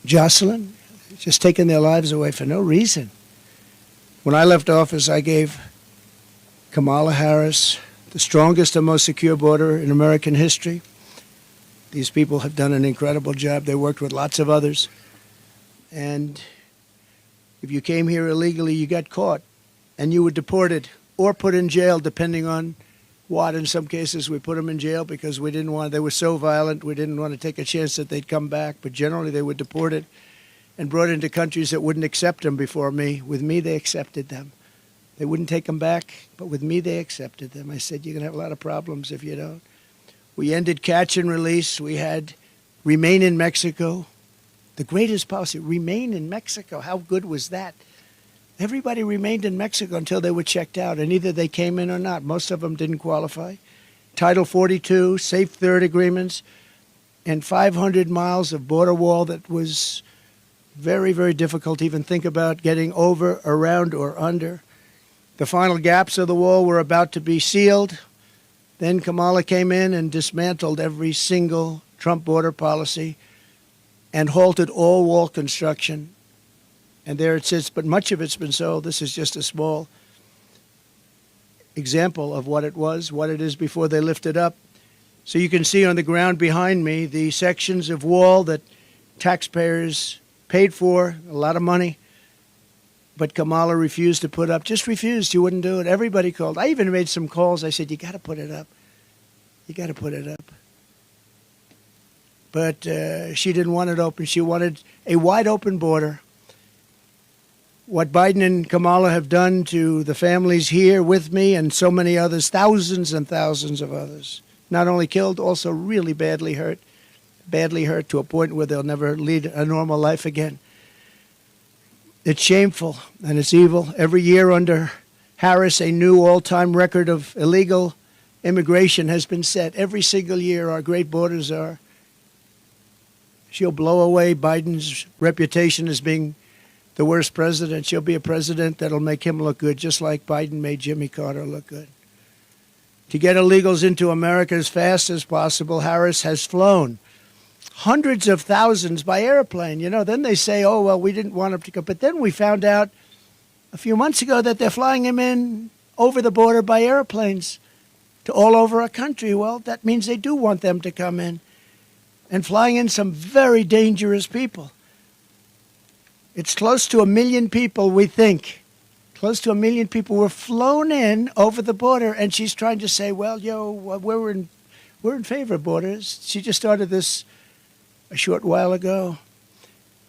Jocelyn, just taking their lives away for no reason. When I left office, I gave Kamala Harris the strongest and most secure border in American history. These people have done an incredible job. They worked with lots of others. And if you came here illegally, you got caught, and you were deported or put in jail, depending on what. In some cases, we put them in jail because we didn't want, they were so violent, we didn't want to take a chance that they'd come back. But generally, they were deported and brought into countries that wouldn't accept them before me. With me, they accepted them. They wouldn't take them back, but with me, they accepted them. I said, you're going to have a lot of problems if you don't. We ended catch and release. We had remain in Mexico. The greatest policy, remain in Mexico. How good was that? Everybody remained in Mexico until they were checked out, and either they came in or not. Most of them didn't qualify. Title 42, Safe Third agreements, and 500 miles of border wall that was very, very difficult to even think about getting over, around, or under. The final gaps of the wall were about to be sealed. Then Kamala came in and dismantled every single Trump border policy and halted all wall construction. And there it sits, but much of it's been sold. This is just a small example of what it was, what it is before they lift it up. So you can see on the ground behind me the sections of wall that taxpayers paid for, a lot of money. But Kamala refused to put up, just refused. She wouldn't do it. Everybody called. I even made some calls. I said, you got to put it up. You got to put it up. But she didn't want it open. She wanted a wide open border what Biden and Kamala have done to the families here with me and so many others, thousands and thousands of others, not only killed, also really badly hurt to a point where they'll never lead a normal life again. It's shameful and it's evil. Every year under Harris, a new all-time record of illegal immigration has been set. Every single year, our great borders are. She'll blow away Biden's reputation as being the worst president. She'll be a president that'll make him look good, just like Biden made Jimmy Carter look good. To get illegals into America as fast as possible, Harris has flown hundreds of thousands by airplane. You know, then they say, oh, well, we didn't want them to go. But then we found out a few months ago that they're flying him in over the border by airplanes to all over our country. Well, that means they do want them to come in, and flying in some very dangerous people. It's close to 1 million people, we think. Close to 1 million people were flown in over the border, and she's trying to say, well, we're in favor of borders. She just started this a short while ago.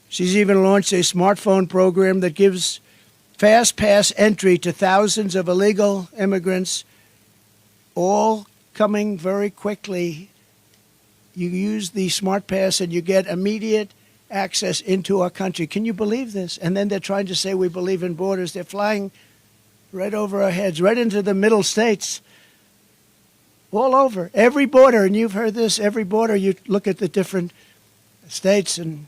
She's even launched a smartphone program that gives fast pass entry to thousands of illegal immigrants, all coming very quickly. You use the smart pass and you get immediate access into our country. Can you believe this? And then they're trying to say we believe in borders. They're flying right over our heads, right into the middle states, all over. Every border, and you've heard this, every border, you look at the different states, and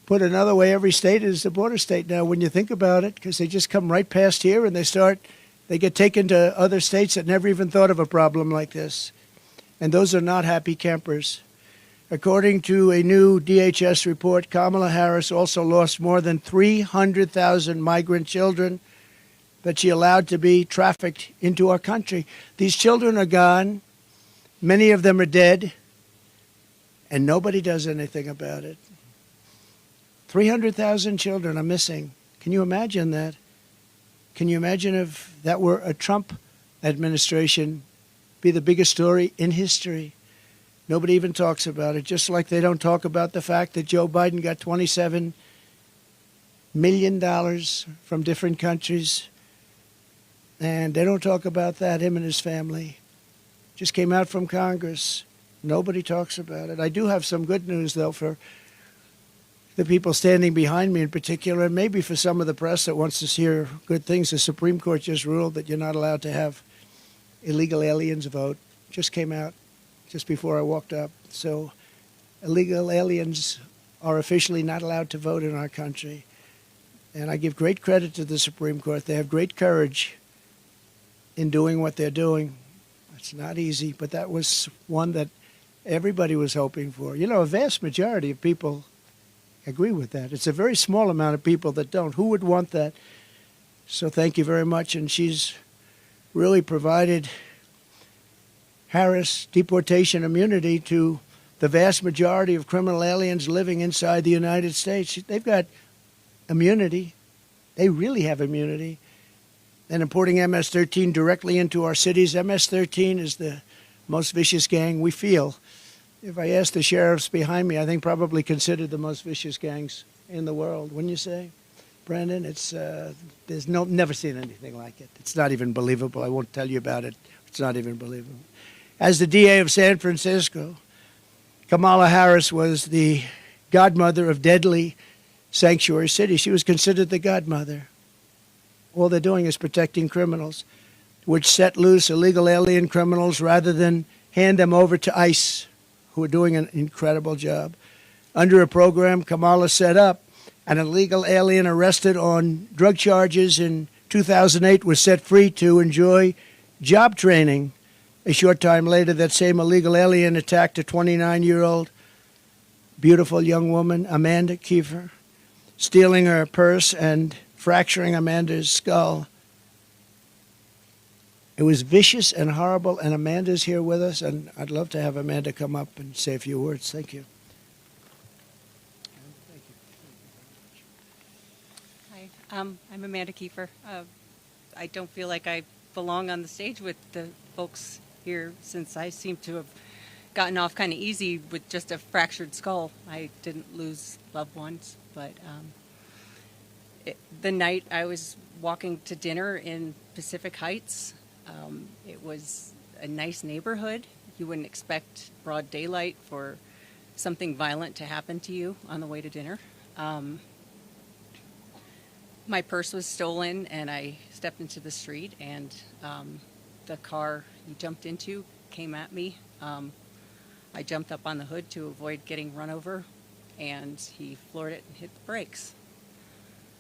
put another way, every state is a border state now when you think about it, because they just come right past here and they get taken to other states that never even thought of a problem like this. And those are not happy campers. According to a new DHS report, Kamala Harris also lost more than 300,000 migrant children that she allowed to be trafficked into our country. These children are gone. Many of them are dead. And nobody does anything about it. 300,000 children are missing. Can you imagine that? Can you imagine if that were a Trump administration, be the biggest story in history? Nobody even talks about it, just like they don't talk about the fact that Joe Biden got $27 million from different countries. And they don't talk about that, him and his family. Just came out from Congress. Nobody talks about it. I do have some good news, though, for the people standing behind me in particular, and maybe for some of the press that wants to hear good things. The Supreme Court just ruled that you're not allowed to have illegal aliens vote. Just came out just before I walked up. So illegal aliens are officially not allowed to vote in our country. And I give great credit to the Supreme Court. They have great courage in doing what they're doing. It's not easy, but that was one that everybody was hoping for. You know, a vast majority of people agree with that. It's a very small amount of people that don't. Who would want that? So thank you very much. And she's really provided Harris deportation immunity to the vast majority of criminal aliens living inside the United States. They've got immunity. They really have immunity. And importing MS-13 directly into our cities. MS-13 is the most vicious gang we feel. If I ask the sheriffs behind me, I think probably considered the most vicious gangs in the world. Wouldn't you say, Brandon? It's never seen anything like it. It's not even believable. I won't tell you about it. It's not even believable. As the DA of San Francisco, Kamala Harris was the godmother of deadly sanctuary cities. She was considered the godmother. All they're doing is protecting criminals, which set loose illegal alien criminals rather than hand them over to ICE, who are doing an incredible job. Under a program Kamala set up, an illegal alien arrested on drug charges in 2008 was set free to enjoy job training. A short time later, that same illegal alien attacked a 29-year-old beautiful young woman, Amanda Kiefer, stealing her purse and fracturing Amanda's skull. It was vicious and horrible, and Amanda's here with us, and I'd love to have Amanda come up and say a few words. Thank you. Hi, I'm Amanda Kiefer. I don't feel like I belong on the stage with the folks here since I seem to have gotten off kind of easy with just a fractured skull. I didn't lose loved ones, but The night I was walking to dinner in Pacific Heights, it was a nice neighborhood. You wouldn't expect broad daylight for something violent to happen to you on the way to dinner. My purse was stolen, and I stepped into the street, and the car he jumped into came at me. I jumped up on the hood to avoid getting run over, and he floored it and hit the brakes.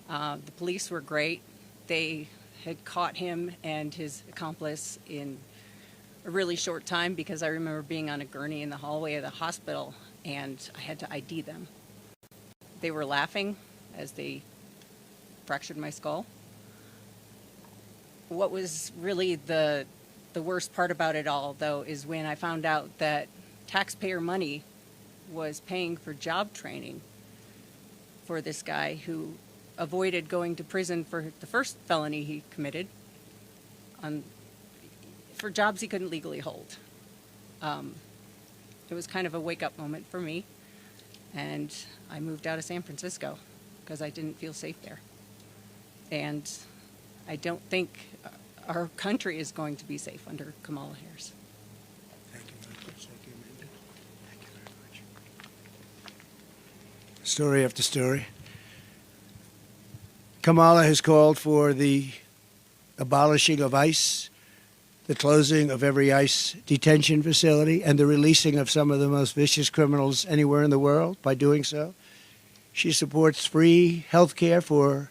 The police were great. They had caught him and his accomplice in a really short time, because I remember being on a gurney in the hallway of the hospital, and I had to ID them. They were laughing as they fractured my skull. What was really the worst part about it all, though, is when I found out that taxpayer money was paying for job training for this guy who avoided going to prison for the first felony he committed for jobs he couldn't legally hold. It was kind of a wake-up moment for me, and I moved out of San Francisco because I didn't feel safe there. And I don't think our country is going to be safe under Kamala Harris. Thank you very much. Thank you, Amanda. Thank you very much. Story after story. Kamala has called for the abolishing of ICE, the closing of every ICE detention facility, and the releasing of some of the most vicious criminals anywhere in the world by doing so. She supports free health care for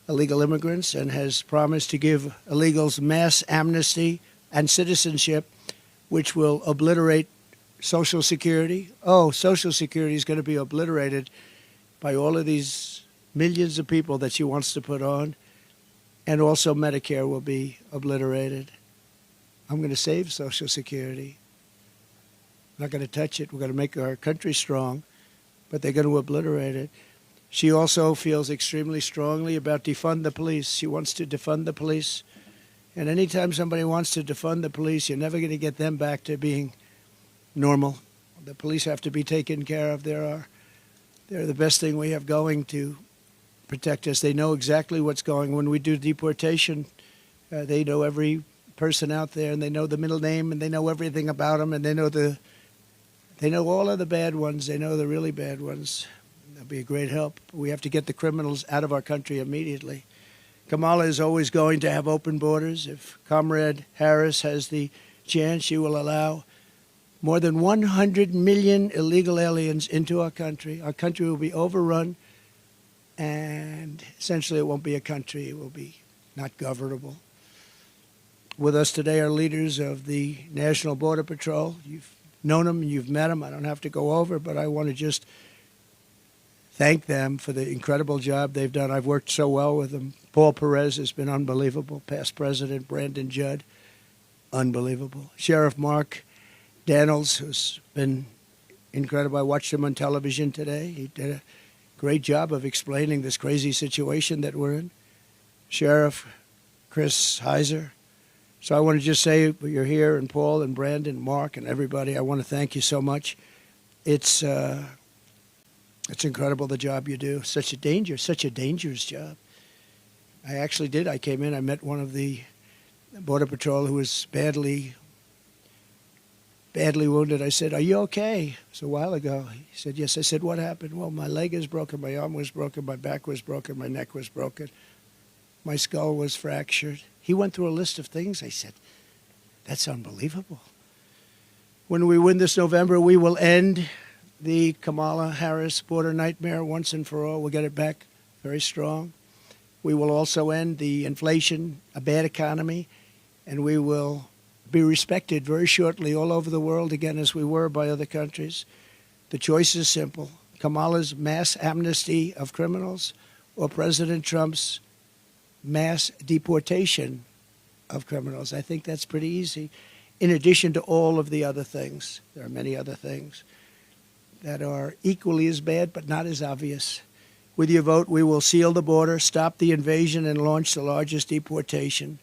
illegal immigrants and has promised to give illegals mass amnesty and citizenship, which will obliterate Social Security. Oh, Social Security is going to be obliterated by all of these millions of people that she wants to put on, and also Medicare will be obliterated. I'm going to save Social Security. I'm not going to touch it. We're going to make our country strong, but they're going to obliterate it. She also feels extremely strongly about defund the police. She wants to defund the police. And anytime somebody wants to defund the police, you're never going to get them back to being normal. The police have to be taken care of. They're the best thing we have going to protect us. They know exactly what's going. When we do deportation, they know every person out there, and they know the middle name, and they know everything about them, and they know all of the bad ones. They know the really bad ones. That'll be a great help. We have to get the criminals out of our country immediately. Kamala is always going to have open borders. If Comrade Harris has the chance, she will allow more than 100 million illegal aliens into our country. Our country will be overrun, and essentially it won't be a country. It will be not governable. With us today are leaders of the National Border Patrol. You've known them, you've met them. I don't have to go over, but I want to just thank them for the incredible job they've done. I've worked so well with them. Paul Perez has been unbelievable. Past President Brandon Judd, unbelievable. Sheriff Mark Daniels, who's been incredible. I watched him on television today. He did a great job of explaining this crazy situation that we're in. Sheriff Chris Heiser. So I want to just say, you're here, and Paul and Brandon, Mark, and everybody, I want to thank you so much. It's incredible the job you do. Such a dangerous job. I actually did. I came in, I met one of the Border Patrol who was badly wounded. I said, "Are you okay?" It was a while ago. He said, "Yes." I said, "What happened?" "Well, my leg is broken, my arm was broken, my back was broken, my neck was broken, my skull was fractured." He went through a list of things. I said, "That's unbelievable." When we win this November, we will end the Kamala Harris border nightmare once and for all. We'll get it back very strong. We will also end the inflation, a bad economy, and we will be respected very shortly all over the world again as we were by other countries. The choice is simple: Kamala's mass amnesty of criminals or President Trump's mass deportation of criminals. I think that's pretty easy. In addition to all of the other things, there are many other things that are equally as bad but not as obvious. With your vote, we will seal the border, stop the invasion, and launch the largest deportation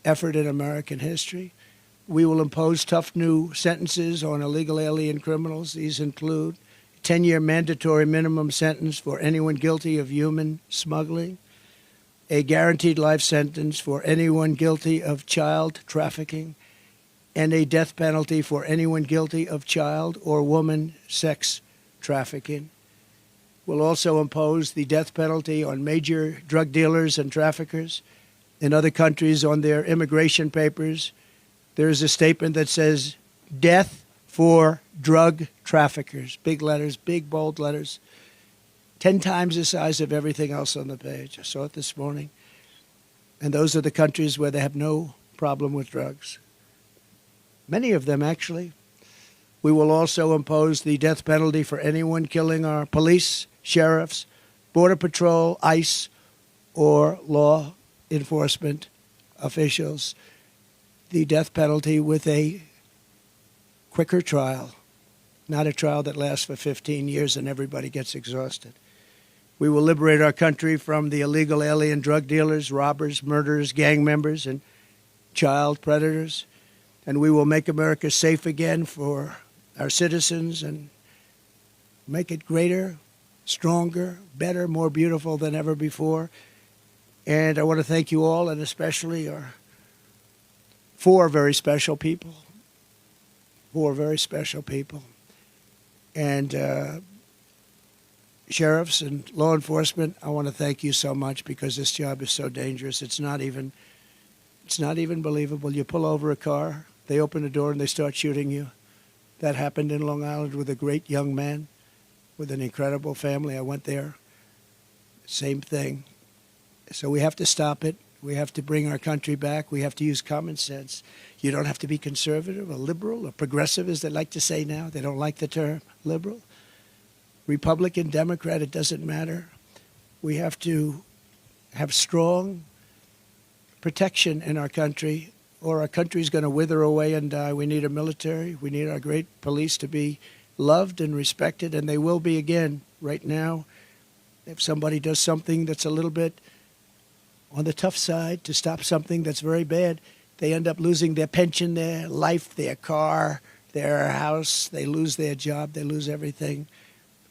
effort in American history. We will impose tough new sentences on illegal alien criminals. These include a 10-year mandatory minimum sentence for anyone guilty of human smuggling, a guaranteed life sentence for anyone guilty of child trafficking, and a death penalty for anyone guilty of child or woman sex trafficking. We'll also impose the death penalty on major drug dealers and traffickers. In other countries, on their immigration papers, there's a statement that says, "Death for drug traffickers." Big letters, big bold letters, 10 times the size of everything else on the page. I saw it this morning. And those are the countries where they have no problem with drugs. Many of them, actually. We will also impose the death penalty for anyone killing our police, sheriffs, Border Patrol, ICE, or law enforcement officials. The death penalty with a quicker trial, not a trial that lasts for 15 years and everybody gets exhausted. We will liberate our country from the illegal alien drug dealers, robbers, murderers, gang members, and child predators. And we will make America safe again for our citizens and make it greater, stronger, better, more beautiful than ever before. And I want to thank you all, and especially our four very special people. And sheriffs and law enforcement, I want to thank you so much, because this job is so dangerous. It's not even believable. You pull over a car, they open the door and they start shooting you. That happened in Long Island with a great young man with an incredible family. I went there. Same thing. So we have to stop it. We have to bring our country back. We have to use common sense. You don't have to be conservative or liberal or progressive, as they like to say now. They don't like the term liberal. Republican, Democrat, it doesn't matter. We have to have strong protection in our country, or our country's going to wither away and die. We need a military. We need our great police to be loved and respected, and they will be again. Right now, if somebody does something that's a little bit on the tough side to stop something that's very bad, they end up losing their pension, their life, their car, their house. They lose their job. They lose everything.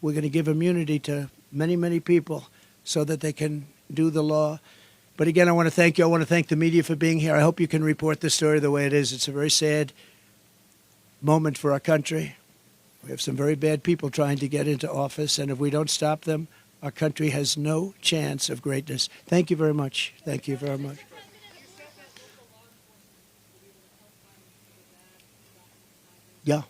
We're going to give immunity to many, many people so that they can do the law. But again, I want to thank you. I want to thank the media for being here. I hope you can report the story the way it is. It's a very sad moment for our country. We have some very bad people trying to get into office, and if we don't stop them, our country has no chance of greatness. Thank you very much. Thank you very much. Yeah.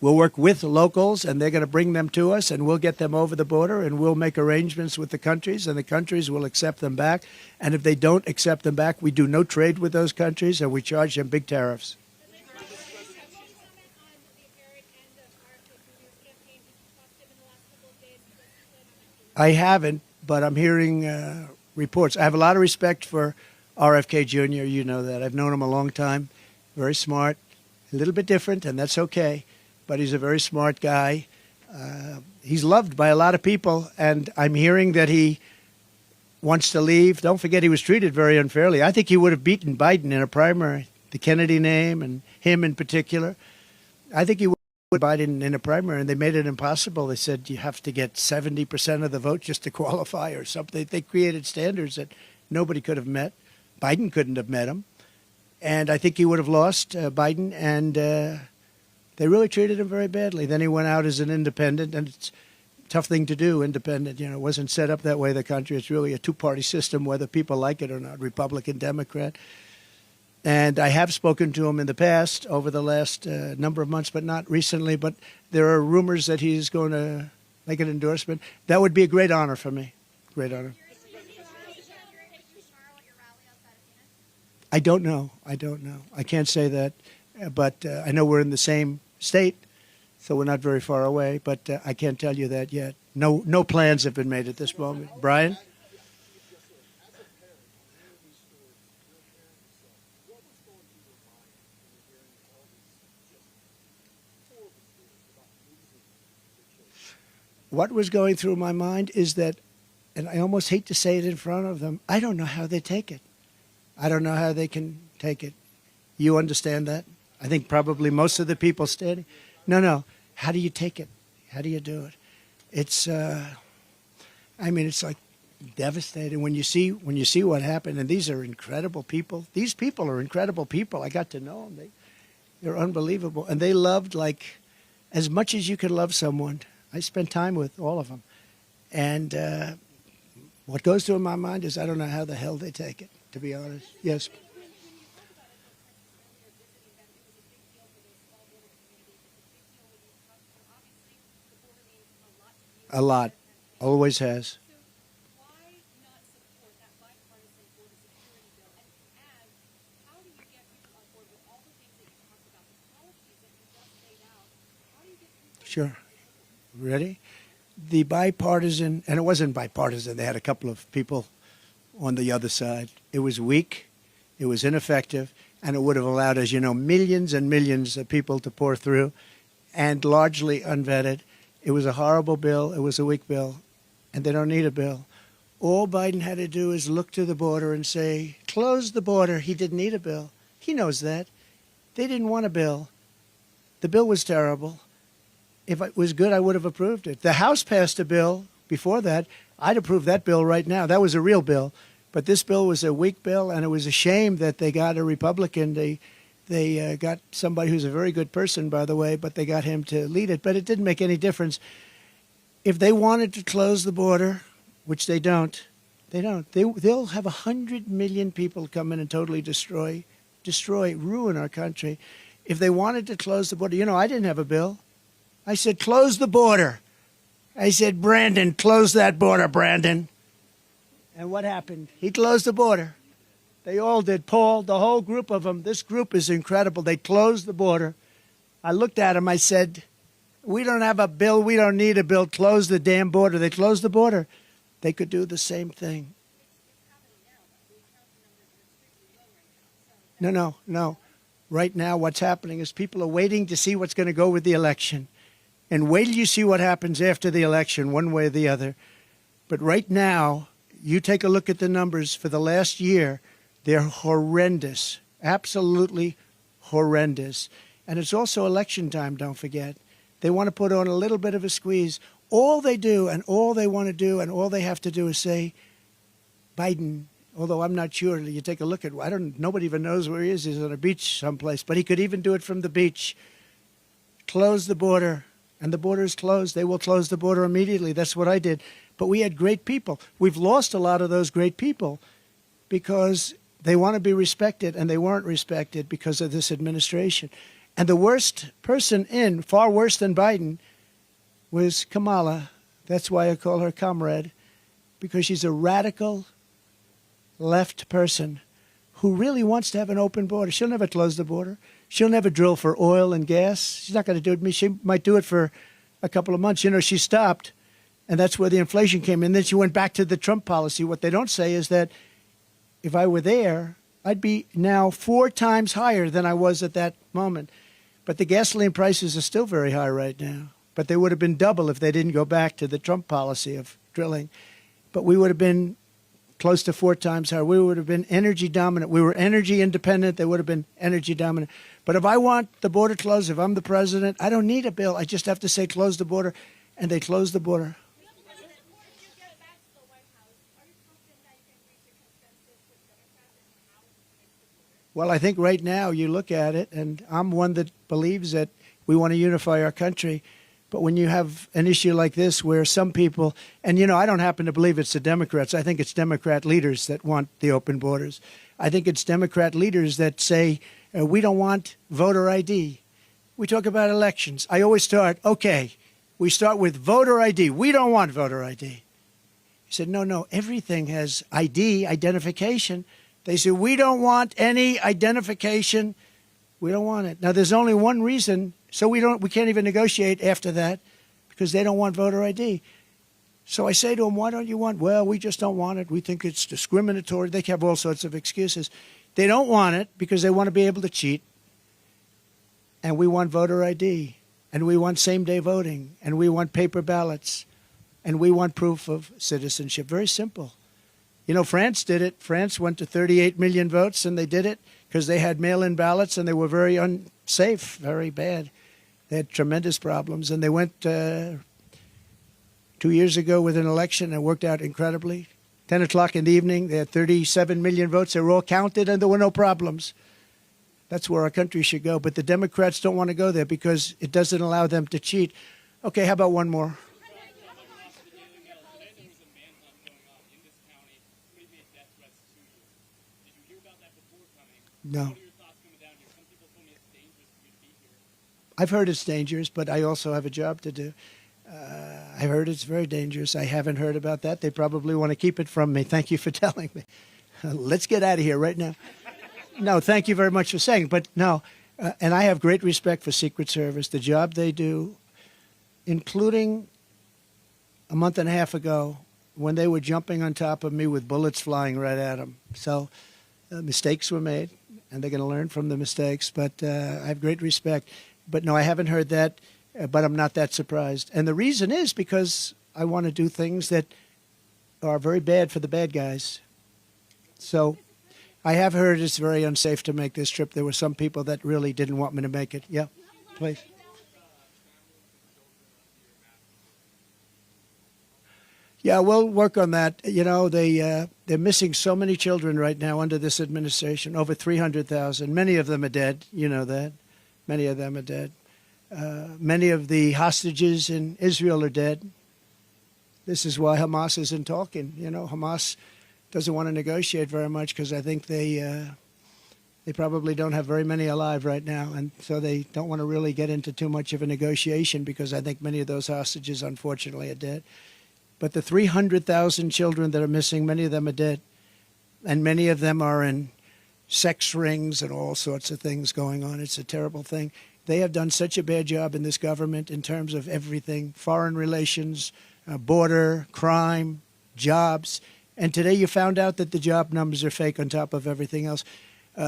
We'll work with locals, and they're going to bring them to us, and we'll get them over the border, and we'll make arrangements with the countries, and the countries will accept them back. And if they don't accept them back, we do no trade with those countries, and we charge them big tariffs. I haven't, but I'm hearing reports. I have a lot of respect for RFK Jr. You know that. I've known him a long time. Very smart, a little bit different, and that's okay. But he's a very smart guy. He's loved by a lot of people, and I'm hearing that he wants to leave. Don't forget, he was treated very unfairly. I think he would have beaten Biden in a primary, the Kennedy name and him in particular. I think he would have beaten Biden in a primary, and they made it impossible. They said you have to get 70% of the vote just to qualify or something. They created standards that nobody could have met. Biden couldn't have met them. And I think he would have lost Biden, and they really treated him very badly. Then he went out as an independent, and it's a tough thing to do, independent. You know, it wasn't set up that way, the country. It's really a two-party system, whether people like it or not, Republican, Democrat. And I have spoken to him in the past over the last number of months, but not recently. But there are rumors that he's going to make an endorsement. That would be a great honor for me, great honor. I don't know. I can't say that. But I know we're in the same state, so we're not very far away. But I can't tell you that yet. No plans have been made at this moment. Brian? What was going through my mind is that, and I almost hate to say it in front of them, I don't know how they take it. I don't know how they can take it. You understand that? I think probably most of the people standing. No. How do you take it? How do you do it? It's. I mean, it's like devastating when you see what happened. And these are incredible people. These people are incredible people. I got to know them. They're unbelievable, and they loved like as much as you could love someone. I spent time with all of them, and what goes through my mind is I don't know how the hell they take it. To be honest, yes. A lot. Always has. Sure. Ready? The bipartisan, and it wasn't bipartisan, they had a couple of people on the other side. It was weak, it was ineffective, and it would have allowed, as you know, millions and millions of people to pour through, and largely unvetted. It was a horrible bill, it was a weak bill, and they don't need a bill. All Biden had to do is look to the border and say, close the border. He didn't need a bill. He knows that. They didn't want a bill. The bill was terrible. If it was good, I would have approved it. The House passed a bill before that. I'd approve that bill right now. That was a real bill. But this bill was a weak bill, and it was a shame that they got a Republican. They got somebody who's a very good person, by the way, but they got him to lead it. But it didn't make any difference. If they wanted to close the border, which they don't, they'll have 100 million people come in and totally destroy, ruin our country. If they wanted to close the border, I didn't have a bill. I said, close the border. I said, Brandon, close that border, Brandon. And what happened? He closed the border. They all did. Paul, the whole group of them. This group is incredible. They closed the border. I looked at him. I said, we don't have a bill. We don't need a bill. Close the damn border. They closed the border. They could do the same thing. No. Right now, what's happening is people are waiting to see what's going to go with the election. And wait till you see what happens after the election, one way or the other. But right now, you take a look at the numbers for the last year. They're horrendous, absolutely horrendous. And it's also election time, don't forget. They want to put on a little bit of a squeeze. All they do and all they want to do and all they have to do is say, Biden, although I'm not sure, you take a look at, nobody even knows where he is. He's on a beach someplace, but he could even do it from the beach. Close the border. And the border is closed. They will close the border immediately. That's what I did. But we had great people. We've lost a lot of those great people because they want to be respected, and they weren't respected because of this administration. And the worst person in, far worse than Biden, was Kamala. That's why I call her comrade, because she's a radical left person who really wants to have an open border. She'll never close the border. She'll never drill for oil and gas. She's not going to do it. She might do it for a couple of months. She stopped, and that's where the inflation came in. Then she went back to the Trump policy. What they don't say is that if I were there, I'd be now 4 times higher than I was at that moment. But the gasoline prices are still very high right now. But they would have been double if they didn't go back to the Trump policy of drilling. But we would have been close to 4 times higher. We would have been energy dominant. We were energy independent. They would have been energy dominant. But if I want the border closed, if I'm the president, I don't need a bill. I just have to say close the border, and they close the border. Well, I think right now you look at it, and I'm one that believes that we want to unify our country. But when you have an issue like this where some people, and I don't happen to believe it's the Democrats. I think it's Democrat leaders that want the open borders. I think it's Democrat leaders that say, we don't want voter ID. We talk about elections. I always start, we start with voter ID. We don't want voter ID. He said, no, everything has ID, identification. They said, we don't want any identification. We don't want it. Now, there's only one reason, so we can't even negotiate after that because they don't want voter ID. So I say to them, why don't you want? Well, we just don't want it. We think it's discriminatory. They have all sorts of excuses. They don't want it because they want to be able to cheat. And we want voter ID. And we want same-day voting. And we want paper ballots. And we want proof of citizenship. Very simple. France did it. France went to 38 million votes, and they did it because they had mail-in ballots, and they were very unsafe, very bad. They had tremendous problems, and they went to 2 years ago with an election that worked out incredibly. 10 o'clock in the evening, they had 37 million votes. They were all counted, and there were no problems. That's where our country should go. But the Democrats don't want to go there because it doesn't allow them to cheat. Okay, how about one more? No. I've heard it's dangerous, but I also have a job to do. I heard it's very dangerous. I haven't heard about that. They probably want to keep it from me. Thank you for telling me. Let's get out of here right now. No, thank you very much for saying. But no, and I have great respect for Secret Service, the job they do, including a month and a half ago when they were jumping on top of me with bullets flying right at them. So mistakes were made, and they're going to learn from the mistakes. But I have great respect. But no, I haven't heard that, but I'm not that surprised. And the reason is because I want to do things that are very bad for the bad guys. So I have heard it's very unsafe to make this trip. There were some people that really didn't want me to make it. Yeah, please. Yeah, we'll work on that. You know, they're missing so many children right now under this administration, over 300,000. Many of them are dead. You know that. Many of them are dead. Many of the hostages in Israel are dead. This is why Hamas isn't talking. You know, Hamas doesn't want to negotiate very much because I think they probably don't have very many alive right now, and so they don't want to really get into too much of a negotiation because I think many of those hostages, unfortunately, are dead. But the 300,000 children that are missing, many of them are dead, and many of them are in sex rings and all sorts of things going on. It's a terrible thing. They have done such a bad job in this government in terms of everything, foreign relations, border, crime, jobs. And today you found out that the job numbers are fake on top of everything else.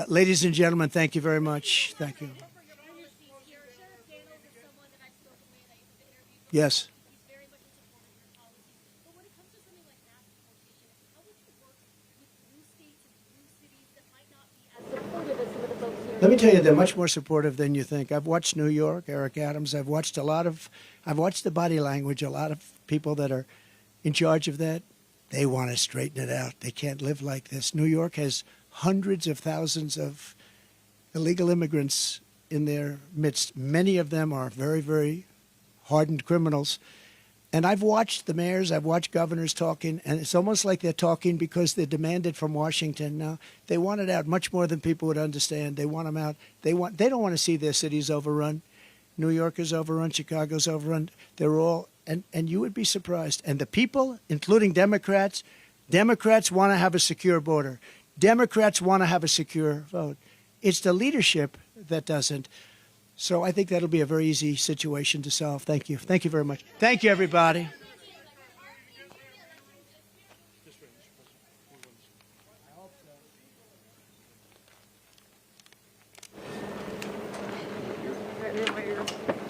Ladies and gentlemen, thank you very much. Thank you. Yes. Let me tell you, they're much more supportive than you think. I've watched New York, Eric Adams. I've watched the body language. A lot of people that are in charge of that, they want to straighten it out. They can't live like this. New York has hundreds of thousands of illegal immigrants in their midst. Many of them are very, very hardened criminals. And I've watched the mayors, I've watched governors talking, and it's almost like they're talking because they're demanded from Washington now. They want it out much more than people would understand. They want them out. They don't want to see their cities overrun. New York is overrun, Chicago's overrun. They're all, and you would be surprised. And the people, including Democrats want to have a secure border. Democrats want to have a secure vote. It's the leadership that doesn't. So I think that'll be a very easy situation to solve. Thank you. Thank you very much. Thank you, everybody. Right here.